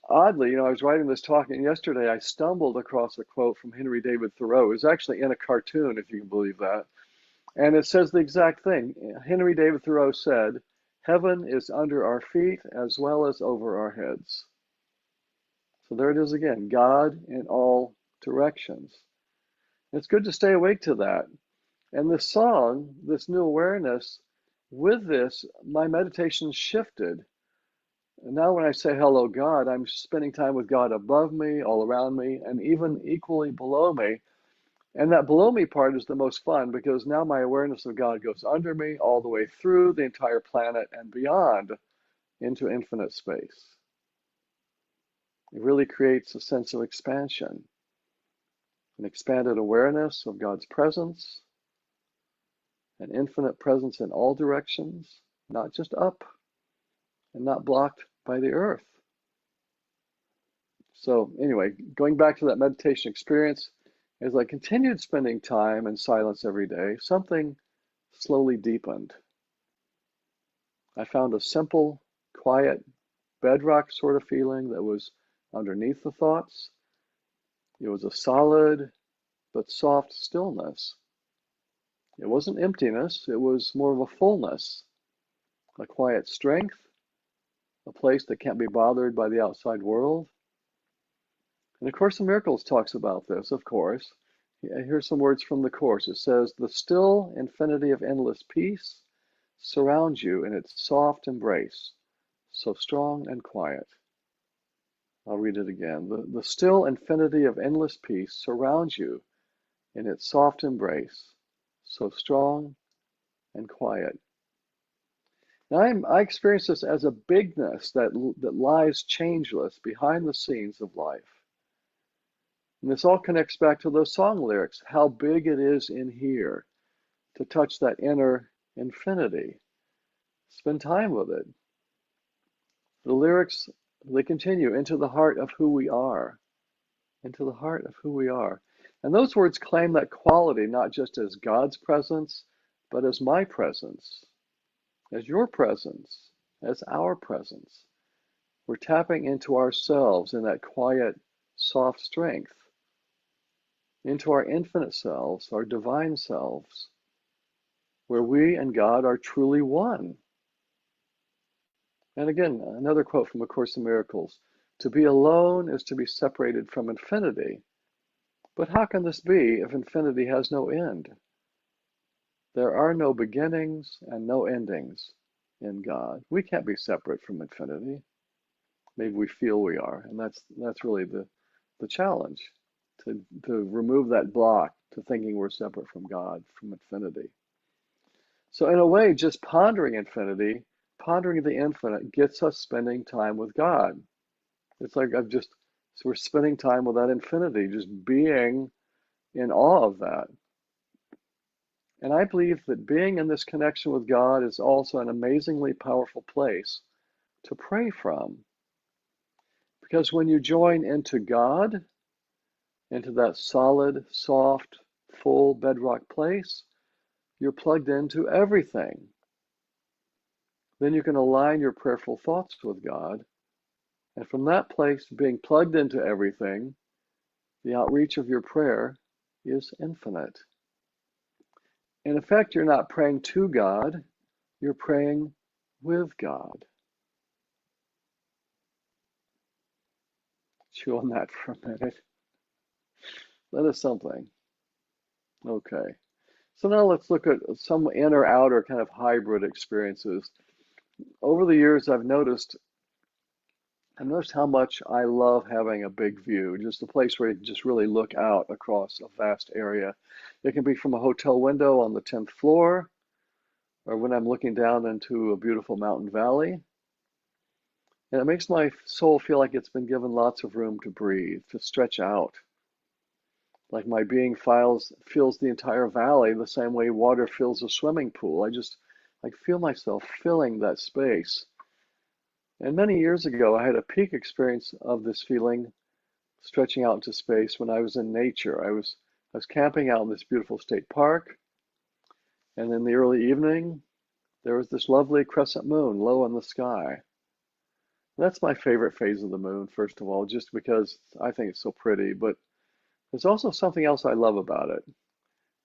Speaker 2: oddly, I was writing this talk, and yesterday I stumbled across a quote from Henry David Thoreau. It was actually in a cartoon, if you can believe that. And it says the exact thing. Henry David Thoreau said, heaven is under our feet as well as over our heads. So there it is again, God in all directions. It's good to stay awake to that. And this song, this new awareness, with this, my meditation shifted. And now when I say hello, God, I'm spending time with God above me, all around me, and even equally below me. And that below me part is the most fun because now my awareness of God goes under me all the way through the entire planet and beyond into infinite space. It really creates a sense of expansion, an expanded awareness of God's presence, an infinite presence in all directions, not just up and not blocked by the earth. So anyway, going back to that meditation experience, as I continued spending time in silence every day, something slowly deepened. I found a simple, quiet, bedrock sort of feeling that was underneath the thoughts. It was a solid but soft stillness. It wasn't emptiness, it was more of a fullness, a quiet strength, a place that can't be bothered by the outside world. And the Course in Miracles talks about this, of course. Here's some words from the Course. It says, "The still infinity of endless peace surrounds you in its soft embrace, so strong and quiet." I'll read it again. The still infinity of endless peace surrounds you in its soft embrace, so strong and quiet. Now I experience this as a bigness that lies changeless behind the scenes of life. And this all connects back to those song lyrics, how big it is in here to touch that inner infinity. Spend time with it. The lyrics, they continue into the heart of who we are, into the heart of who we are. And those words claim that quality not just as God's presence, but as my presence, as your presence, as our presence. We're tapping into ourselves in that quiet, soft strength, into our infinite selves, our divine selves, where we and God are truly one. And again, another quote from A Course in Miracles, "To be alone is to be separated from infinity. But how can this be if infinity has no end? There are no beginnings and no endings in God. We can't be separate from infinity. Maybe we feel we are, and that's really the challenge, to remove that block to thinking we're separate from God, from infinity. So in a way, just pondering infinity, pondering the infinite, gets us spending time with God. It's like so we're spending time with that infinity, just being in awe of that. And I believe that being in this connection with God is also an amazingly powerful place to pray from. Because when you join into God, into that solid, soft, full bedrock place, you're plugged into everything. Then you can align your prayerful thoughts with God. And from that place, being plugged into everything, the outreach of your prayer is infinite. In effect, you're not praying to God, you're praying with God. Chew on that for a minute. That is something. Okay. So now let's look at some inner outer kind of hybrid experiences. Over the years, I've noticed how much I love having a big view, just a place where you can just really look out across a vast area. It can be from a hotel window on the 10th floor, or when I'm looking down into a beautiful mountain valley. And it makes my soul feel like it's been given lots of room to breathe, to stretch out. Like my being feels the entire valley the same way water fills a swimming pool. I just feel myself filling that space. And many years ago, I had a peak experience of this feeling stretching out into space when I was in nature. I was camping out in this beautiful state park, and in the early evening, there was this lovely crescent moon low in the sky. That's my favorite phase of the moon, first of all, just because I think it's so pretty, but there's also something else I love about it.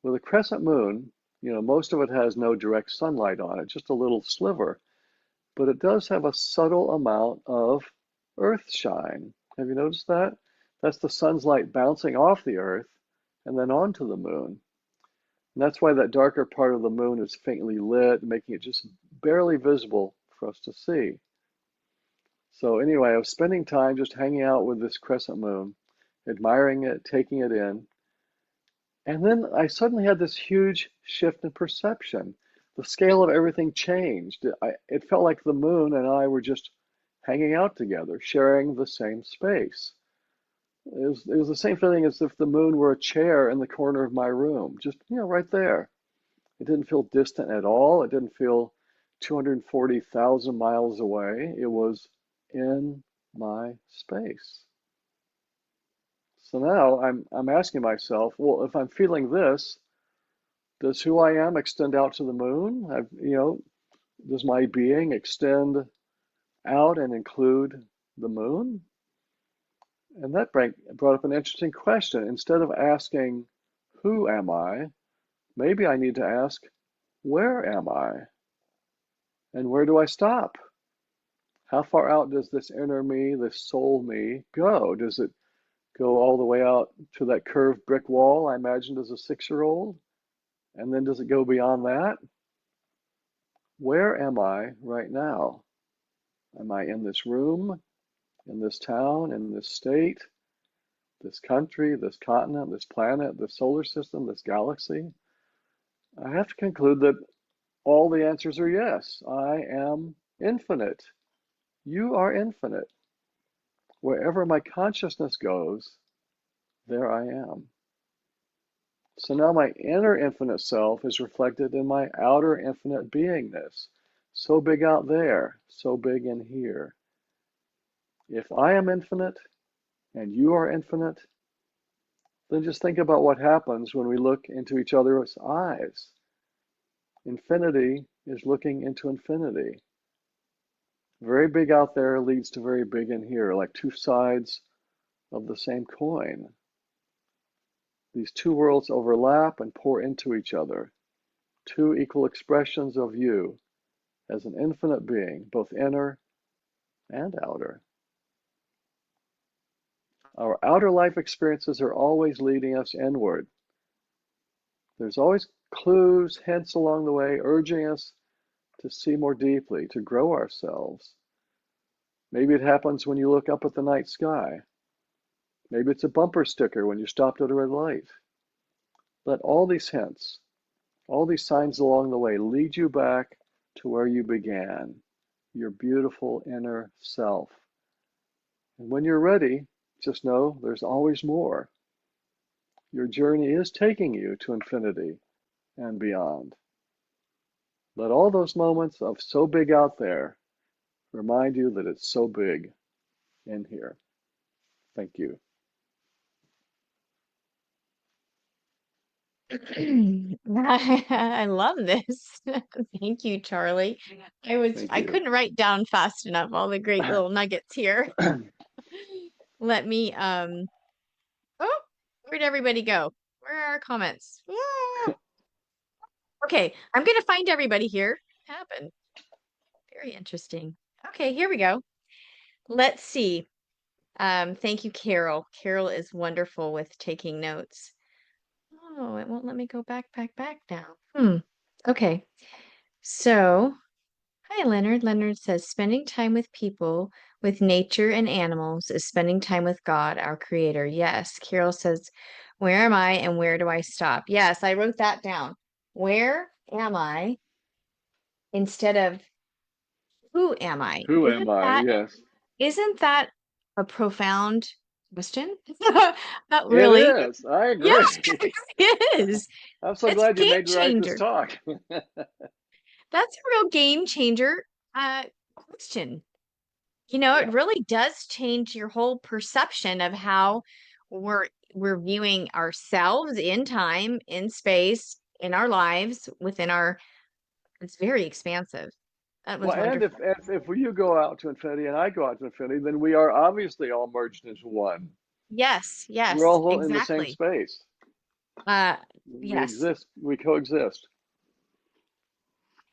Speaker 2: With a crescent moon, most of it has no direct sunlight on it, just a little sliver, but it does have a subtle amount of earth shine. Have you noticed that? That's the sun's light bouncing off the earth and then onto the moon. And that's why that darker part of the moon is faintly lit, making it just barely visible for us to see. So anyway, I was spending time just hanging out with this crescent moon, admiring it, taking it in. And then I suddenly had this huge shift in perception. The scale of everything changed. It felt like the moon and I were just hanging out together, sharing the same space. It was the same feeling as if the moon were a chair in the corner of my room, just, right there. It didn't feel distant at all. It didn't feel 240,000 miles away. It was in my space. So now I'm asking myself, well, if I'm feeling this, does who I am extend out to the moon? Does my being extend out and include the moon? And that brought up an interesting question. Instead of asking, who am I? Maybe I need to ask, where am I? And where do I stop? How far out does this inner me, this soul me, go? Does it go all the way out to that curved brick wall I imagined as a 6-year-old? And then does it go beyond that? Where am I right now? Am I in this room, in this town, in this state, this country, this continent, this planet, this solar system, this galaxy? I have to conclude that all the answers are yes. I am infinite. You are infinite. Wherever my consciousness goes, there I am. So now my inner infinite self is reflected in my outer infinite beingness. So big out there, so big in here. If I am infinite and you are infinite, then just think about what happens when we look into each other's eyes. Infinity is looking into infinity. Very big out there leads to very big in here, like two sides of the same coin. These two worlds overlap and pour into each other, two equal expressions of you as an infinite being, both inner and outer. Our outer life experiences are always leading us inward. There's always clues, hints along the way, urging us to see more deeply, to grow ourselves. Maybe it happens when you look up at the night sky. Maybe it's a bumper sticker when you stopped at a red light. Let all these hints, all these signs along the way lead you back to where you began, your beautiful inner self. And when you're ready, just know there's always more. Your journey is taking you to infinity and beyond. Let all those moments of so big out there remind you that it's so big in here. Thank you.
Speaker 1: I love this. Thank you, Charlie.
Speaker 2: Thank
Speaker 1: I
Speaker 2: you.
Speaker 1: couldn't write down fast enough all the great little nuggets here. Let me oh, where'd everybody go? Where are our comments? Ah! Okay, I'm gonna find everybody here. What happened? Very interesting. Okay, here we go. Let's see. Thank you, Carol. Carol is wonderful with taking notes. Oh, it won't let me go back now. Okay. So, hi, Leonard. Leonard says, spending time with people, with nature and animals is spending time with God, our creator. Yes. Carol says, where am I and where do I stop? Yes, I wrote that down. Where am I instead of who am I?
Speaker 2: Who am I? Yes.
Speaker 1: Isn't that a profound question? Not
Speaker 2: It
Speaker 1: really.
Speaker 2: is. I
Speaker 1: Yes,
Speaker 2: agree.
Speaker 1: it is.
Speaker 2: I'm so
Speaker 1: It's a
Speaker 2: glad you
Speaker 1: game
Speaker 2: made me write this
Speaker 1: changer.
Speaker 2: talk.
Speaker 1: That's a real game changer question. It
Speaker 2: Yeah.
Speaker 1: really does change your whole perception of how we're we're viewing ourselves in time, in space, in our lives, it's very expansive. That was
Speaker 2: Well, and if,
Speaker 1: wonderful.
Speaker 2: if you go out to infinity and I go out to infinity, then we are obviously all merged into one.
Speaker 1: Yes,
Speaker 2: We're
Speaker 1: yes,
Speaker 2: all in the same
Speaker 1: exactly.
Speaker 2: space.
Speaker 1: Uh,
Speaker 2: We
Speaker 1: yes.
Speaker 2: exist. We coexist.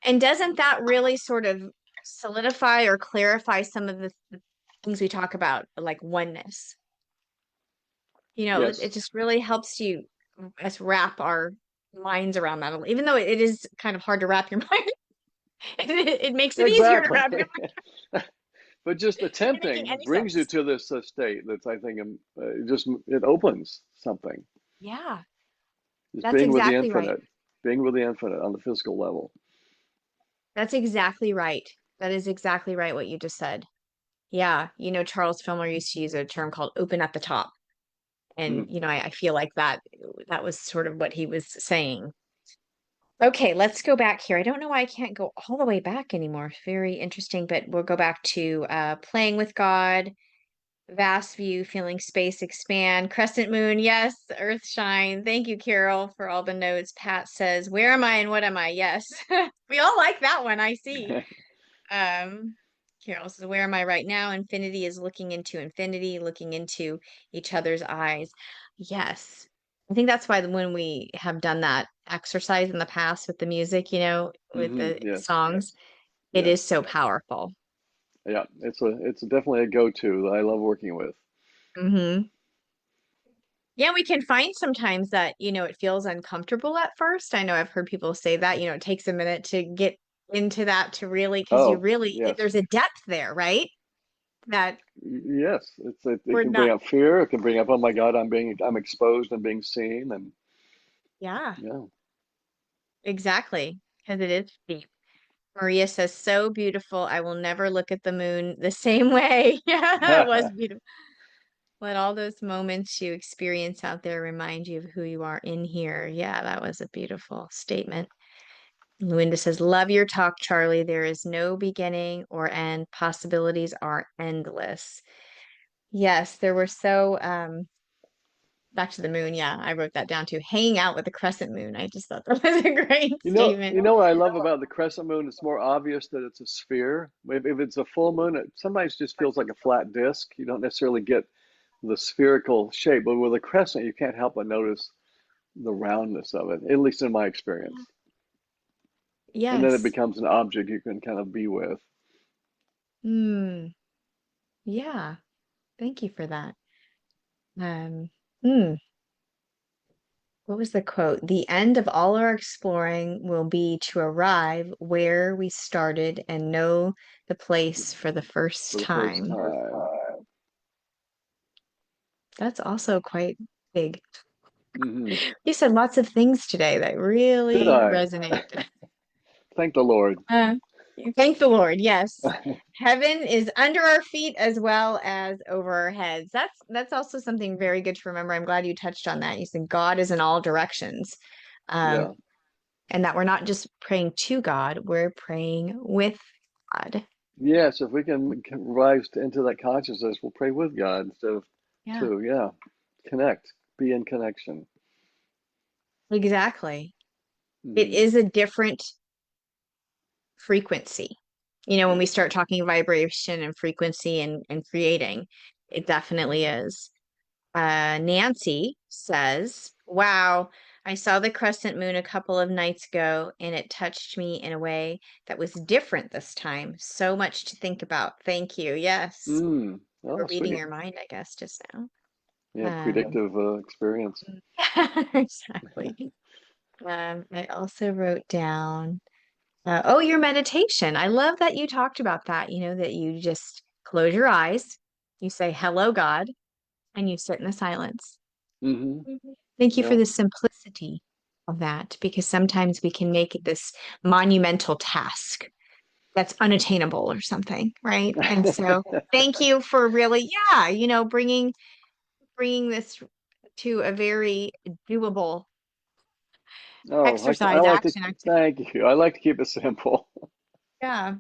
Speaker 1: And doesn't that really sort of solidify or clarify some of the things we talk about, like oneness? It
Speaker 2: Yes.
Speaker 1: just really helps us wrap our minds around that, even though it is kind of hard to wrap your mind. It makes it easier to
Speaker 2: Exactly.
Speaker 1: wrap your
Speaker 2: But just
Speaker 1: mind making
Speaker 2: attempting
Speaker 1: any
Speaker 2: brings you
Speaker 1: sense.
Speaker 2: to this state that's, I think, it opens something.
Speaker 1: Yeah,
Speaker 2: Just
Speaker 1: that's
Speaker 2: being with the
Speaker 1: exactly right.
Speaker 2: infinite, being with the infinite on the physical level.
Speaker 1: That's exactly right. That is exactly right what you just said. Yeah. Charles Fillmore used to use a term called open at the top. And,
Speaker 2: Mm.
Speaker 1: I feel like that was sort of what he was saying. Okay, let's go back here. I don't know why I can't go all the way back anymore. Very interesting, but we'll go back to playing with God, vast view, feeling space expand, crescent moon, yes, earth shine. Thank you, Carol, for all the notes. Pat says, "Where am I and what am I?" Yes. We all like that one, I see. Um, Carol says, "Where am I right now?" Infinity is looking into infinity, looking into each other's eyes. Yes. I think that's why when we have done that exercise in the past with the music, with the
Speaker 2: Yes.
Speaker 1: songs, it
Speaker 2: Yes.
Speaker 1: is so powerful.
Speaker 2: Yeah. It's definitely a go-to that I love working with.
Speaker 1: Hmm. Yeah, we can find sometimes that, it feels uncomfortable at first. I know I've heard people say that, it takes a minute to get into that to really, because
Speaker 2: Oh, yes.
Speaker 1: there's a depth there, right? That
Speaker 2: Yes. It
Speaker 1: we're
Speaker 2: can
Speaker 1: not,
Speaker 2: bring up fear. It can bring up, oh my God, I'm exposed and being seen, and
Speaker 1: yeah.
Speaker 2: yeah.
Speaker 1: Exactly, because it is deep. Maria says, so beautiful. I will never look at the moon the same way. Yeah, it was beautiful. Let all those moments you experience out there remind you of who you are in here. Yeah, that was a beautiful statement. Luinda says, love your talk, Charlie. There is no beginning or end. Possibilities are endless. Yes, there were so back to the moon. Yeah, I wrote that down too. Hanging out with the crescent moon. I just thought that was a great statement.
Speaker 2: You know what I love about the crescent moon? It's more obvious that it's a sphere. If it's a full moon, it sometimes just feels like a flat disk. You don't necessarily get the spherical shape, but with a crescent, you can't help but notice the roundness of it, at least in my experience. And then it
Speaker 1: Yes.
Speaker 2: becomes an object you can kind of be with.
Speaker 1: Hmm. Yeah. Thank you for that. Hmm. What was the quote? The end of all our exploring will be to arrive where we started and know the place for the first
Speaker 2: For the first
Speaker 1: time.
Speaker 2: time.
Speaker 1: That's also quite big.
Speaker 2: Hmm.
Speaker 1: You said lots of things today that
Speaker 2: Did
Speaker 1: really
Speaker 2: I?
Speaker 1: resonate.
Speaker 2: Thank the Lord.
Speaker 1: Uh, Thank the Lord. Yes. Heaven is under our feet as well as over our heads. That's also something very good to remember. I'm glad you touched on that. You said God is in all directions. Um,
Speaker 2: Yeah.
Speaker 1: and that we're not just praying to God, we're praying with God.
Speaker 2: Yes, if we can rise into that consciousness, we'll pray with God instead of
Speaker 1: Yeah,
Speaker 2: to. Yeah. Connect. Be in connection.
Speaker 1: exactly. It
Speaker 2: Hmm.
Speaker 1: is a different frequency. When we
Speaker 2: Yes.
Speaker 1: start talking vibration and frequency and creating, it definitely is. Nancy says, wow, I saw the crescent moon a couple of nights ago and it touched me in a way that was different this time. So much to think about. Thank you. Yes.
Speaker 2: Mm.
Speaker 1: We're
Speaker 2: Oh,
Speaker 1: reading
Speaker 2: sweet.
Speaker 1: your mind, I guess, just now.
Speaker 2: Yeah,
Speaker 1: Um,
Speaker 2: predictive experience.
Speaker 1: exactly. I also wrote down, oh, your meditation. I love that you talked about that, that you just close your eyes, you say, hello, God, and you sit in the silence.
Speaker 2: Hmm.
Speaker 1: Mhm. Thank you for
Speaker 2: Yeah.
Speaker 1: the simplicity of that, because sometimes we can make it this monumental task that's unattainable or something, right? And so thank you for really, yeah, bringing this to a very doable
Speaker 2: Oh, I
Speaker 1: exercise,
Speaker 2: like to,
Speaker 1: action activity.
Speaker 2: thank you. I like to keep it simple.
Speaker 1: Yeah.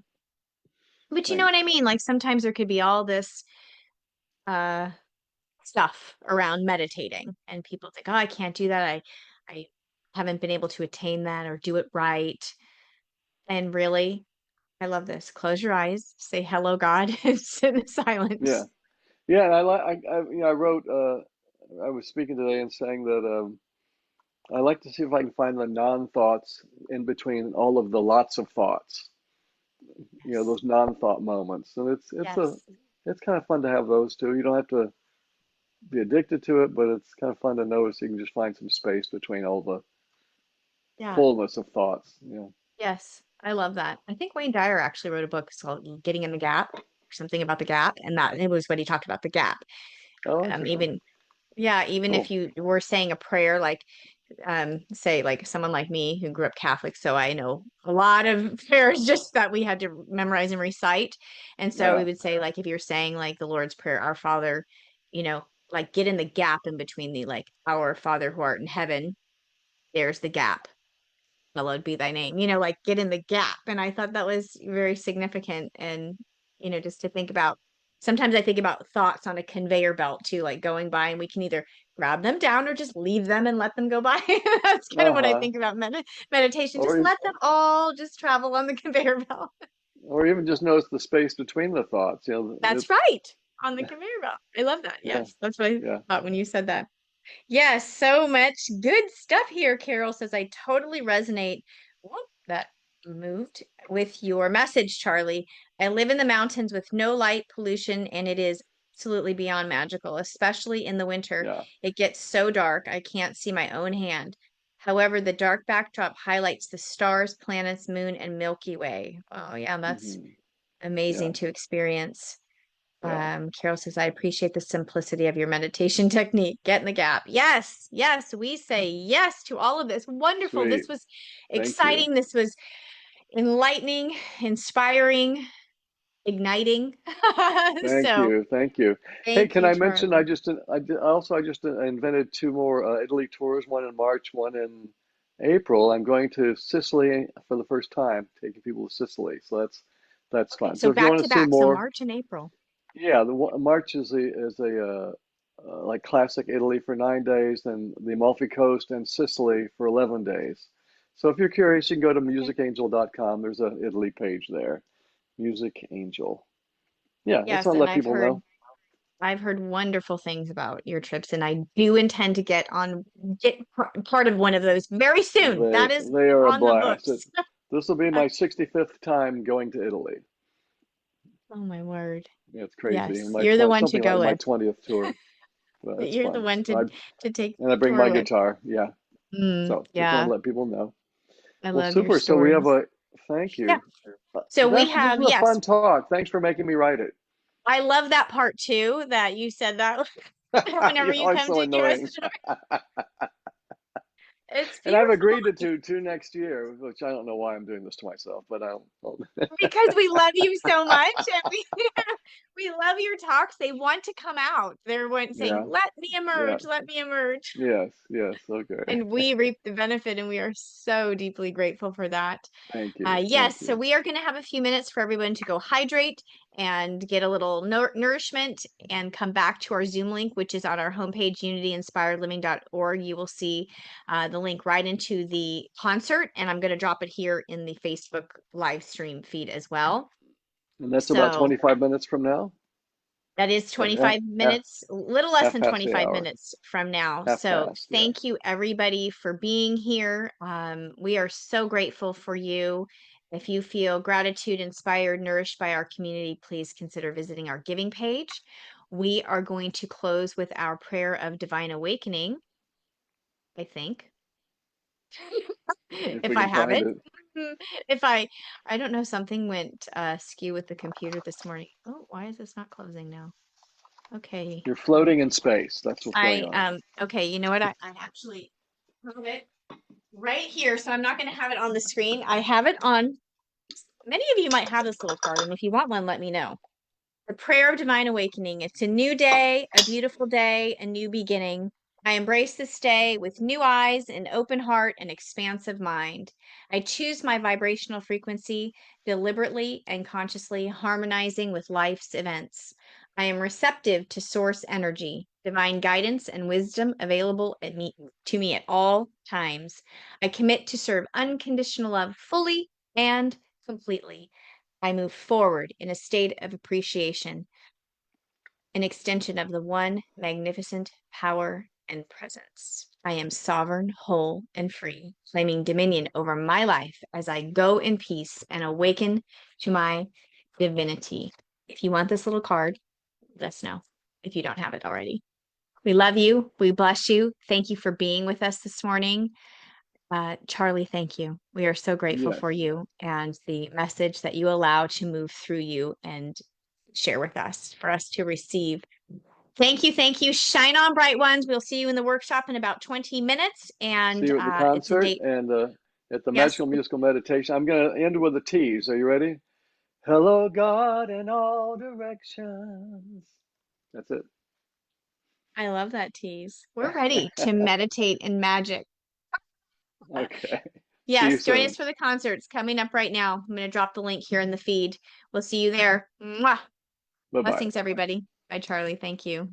Speaker 1: But you know what
Speaker 2: Thanks.
Speaker 1: I mean? Like sometimes there could be all this uh stuff around meditating and people think, "Oh, I can't do that. I haven't been able to attain that or do it right." And really, I love this. Close your eyes, say hello, God, and sit in
Speaker 2: Yeah.
Speaker 1: silence.
Speaker 2: Yeah, and I like I wrote I was speaking today and saying that I like to see if I can find the non-thoughts in between all of the lots of thoughts.
Speaker 1: Yes.
Speaker 2: Those non-thought moments. And
Speaker 1: Yes.
Speaker 2: it's kind of fun to have those too. You don't have to be addicted to it, but it's kind of fun to notice you can just find some space between all the
Speaker 1: Yeah.
Speaker 2: fullness of thoughts.
Speaker 1: Yes. I love that. I think Wayne Dyer actually wrote a book called Getting in the Gap, or something about the gap, and that it was what he talked about the gap.
Speaker 2: Oh, interesting.
Speaker 1: Even Yeah, even if
Speaker 2: Cool.
Speaker 1: you were saying a prayer, like say like someone like me who grew up Catholic, so I know a lot of prayers just that we had to memorize and recite. And so we
Speaker 2: Yeah.
Speaker 1: would say, like, if you're saying like the Lord's Prayer, Our Father, like get in the gap in between the like Our Father who art in heaven, there's the gap. Hallowed be thy name, like get in the gap. And I thought that was very significant. And, just to think about, sometimes I think about thoughts on a conveyor belt too, like going by, and we can either grab them down or just leave them and let them go by. That's kind of what I
Speaker 2: Uh-huh.
Speaker 1: think about meditation. Just
Speaker 2: Or,
Speaker 1: let them all just travel on the conveyor belt.
Speaker 2: or even just notice the space between the thoughts.
Speaker 1: That's
Speaker 2: It's,
Speaker 1: right. On the conveyor belt. I love that.
Speaker 2: yeah,
Speaker 1: Yes. That's what I
Speaker 2: yeah.
Speaker 1: thought when you said that. Yes, so much good stuff here. Carol says, I totally resonate. Whoop, that moved with your message, Charlie. I live in the mountains with no light pollution, and it is absolutely beyond magical, especially in the winter.
Speaker 2: Yeah.
Speaker 1: It gets so dark, I can't see my own hand. However, the dark backdrop highlights the stars, planets, moon, and Milky Way. Oh, yeah, that's
Speaker 2: Hmm. Yeah.
Speaker 1: amazing to experience.
Speaker 2: Yeah.
Speaker 1: Carol says, I appreciate the simplicity of your meditation technique. Get in the gap. Yes, yes, we say yes to all of this. Wonderful.
Speaker 2: Sweet.
Speaker 1: This was
Speaker 2: Thank you.
Speaker 1: exciting. This was enlightening, inspiring, igniting.
Speaker 2: Thank
Speaker 1: So
Speaker 2: you. Thank you. Hey,
Speaker 1: thank
Speaker 2: can
Speaker 1: you,
Speaker 2: I mention I
Speaker 1: Charlie.
Speaker 2: just I did, also I just invented two more Italy tours, one in March, one in April. I'm going to Sicily for the first time, taking people to Sicily. So that's
Speaker 1: Okay,
Speaker 2: fun.
Speaker 1: so
Speaker 2: So if you
Speaker 1: back
Speaker 2: want
Speaker 1: to
Speaker 2: to see
Speaker 1: back. So
Speaker 2: more,
Speaker 1: March and April.
Speaker 2: yeah, March is a like classic Italy for 9 days, and the Amalfi Coast and Sicily for 11 days. So if you're curious, you can go to
Speaker 1: Okay.
Speaker 2: musicangel.com. There's a Italy page there. Music Angel. Yeah, that's
Speaker 1: Yes,
Speaker 2: what I
Speaker 1: and
Speaker 2: let people know.
Speaker 1: I've heard wonderful things about your trips, and I do intend to get part of one of those very soon.
Speaker 2: They
Speaker 1: That is
Speaker 2: they are a
Speaker 1: on the
Speaker 2: blast.
Speaker 1: books.
Speaker 2: This will be my 65th time going to Italy.
Speaker 1: Oh my word.
Speaker 2: Yeah, it's crazy.
Speaker 1: Yes, you're the one to
Speaker 2: Something
Speaker 1: go
Speaker 2: like my
Speaker 1: with.
Speaker 2: 20th tour. But it's
Speaker 1: You're the
Speaker 2: fun.
Speaker 1: one
Speaker 2: So
Speaker 1: to take
Speaker 2: and I bring
Speaker 1: tour
Speaker 2: my
Speaker 1: with.
Speaker 2: guitar. Yeah. So just want
Speaker 1: Yeah,
Speaker 2: to let people know.
Speaker 1: I
Speaker 2: Well,
Speaker 1: love your
Speaker 2: super. So we have
Speaker 1: stories.
Speaker 2: a thank
Speaker 1: Yeah.
Speaker 2: you.
Speaker 1: So we
Speaker 2: This
Speaker 1: have,
Speaker 2: was a
Speaker 1: yes,
Speaker 2: fun talk. Thanks for making me write it.
Speaker 1: I love that part too, that you said that whenever
Speaker 2: You're
Speaker 1: you
Speaker 2: always
Speaker 1: come
Speaker 2: so
Speaker 1: to give us
Speaker 2: annoying.
Speaker 1: a story. It's
Speaker 2: And I've
Speaker 1: beautiful
Speaker 2: agreed to do two next year, which I don't know why I'm doing this to myself, but I'll
Speaker 1: because we love you so much, and we we love your talks. They want to come out. They're saying,
Speaker 2: yeah,
Speaker 1: "Let me
Speaker 2: yeah,
Speaker 1: emerge, let me emerge."
Speaker 2: yes, yes, okay.
Speaker 1: And we reap the benefit, and we are so deeply grateful for that.
Speaker 2: Thank you, thank
Speaker 1: Yes, so
Speaker 2: you.
Speaker 1: we are going to have a few minutes for everyone to go hydrate and get a little nourishment and come back to our Zoom link, which is on our homepage, unityinspiredliving.org. You will see the link right into the concert, and I'm going to drop it here in the Facebook live stream feed as well.
Speaker 2: And that's about
Speaker 1: So
Speaker 2: 25 minutes from now,
Speaker 1: that is
Speaker 2: or
Speaker 1: 25 minutes, a little less
Speaker 2: half
Speaker 1: than
Speaker 2: past the
Speaker 1: 25
Speaker 2: hour,
Speaker 1: minutes from now.
Speaker 2: half
Speaker 1: So
Speaker 2: past, yeah.
Speaker 1: thank you everybody for being here. We are so grateful for you. If you feel gratitude, inspired, nourished by our community, please consider visiting our giving page. We are going to close with our prayer of divine awakening, I think,
Speaker 2: If
Speaker 1: if
Speaker 2: we
Speaker 1: I
Speaker 2: can
Speaker 1: have
Speaker 2: find
Speaker 1: it.
Speaker 2: it.
Speaker 1: If I don't know, something went skew with the computer this morning. Oh, why is this not closing now? Okay.
Speaker 2: You're floating in space. That's what's going on.
Speaker 1: Okay, you know what? I actually have it right here, so I'm not going to have it on the screen. I have it on. Many of you might have this little card, and if you want one, let me know. The prayer of divine awakening. It's a new day, a beautiful day, a new beginning. I embrace this day with new eyes, an open heart, and expansive mind. I choose my vibrational frequency deliberately and consciously, harmonizing with life's events. I am receptive to source energy, divine guidance, and wisdom available to me at all times. I commit to serve unconditional love fully and completely. I move forward in a state of appreciation, an extension of the one magnificent power and presence. I am sovereign, whole, and free, claiming dominion over my life as I go in peace and awaken to my divinity. If you want this little card, let us know if you don't have it already. We love you. We bless you. Thank you for being with us this morning. Charlie, thank you. We are so grateful
Speaker 2: Yes.
Speaker 1: for you and the message that you allow to move through you and share with us, for us to receive Thank you. Thank you. Shine on, bright ones. We'll see you in the workshop in about 20 minutes.
Speaker 2: See
Speaker 1: And
Speaker 2: you at the
Speaker 1: it's a
Speaker 2: concert
Speaker 1: date.
Speaker 2: and at the
Speaker 1: Yes.
Speaker 2: Magical Musical Meditation. I'm going to end with a tease. Are you ready? Hello, God, in all directions. That's it.
Speaker 1: I love that tease. We're ready to meditate in magic.
Speaker 2: Okay. See you
Speaker 1: Yes. Join
Speaker 2: soon.
Speaker 1: us for the concerts coming up right now. I'm going to drop the link here in the feed. We'll see you there. Mwah.
Speaker 2: Bye bye.
Speaker 1: Blessings, everybody. Bye, Charlie. Thank you.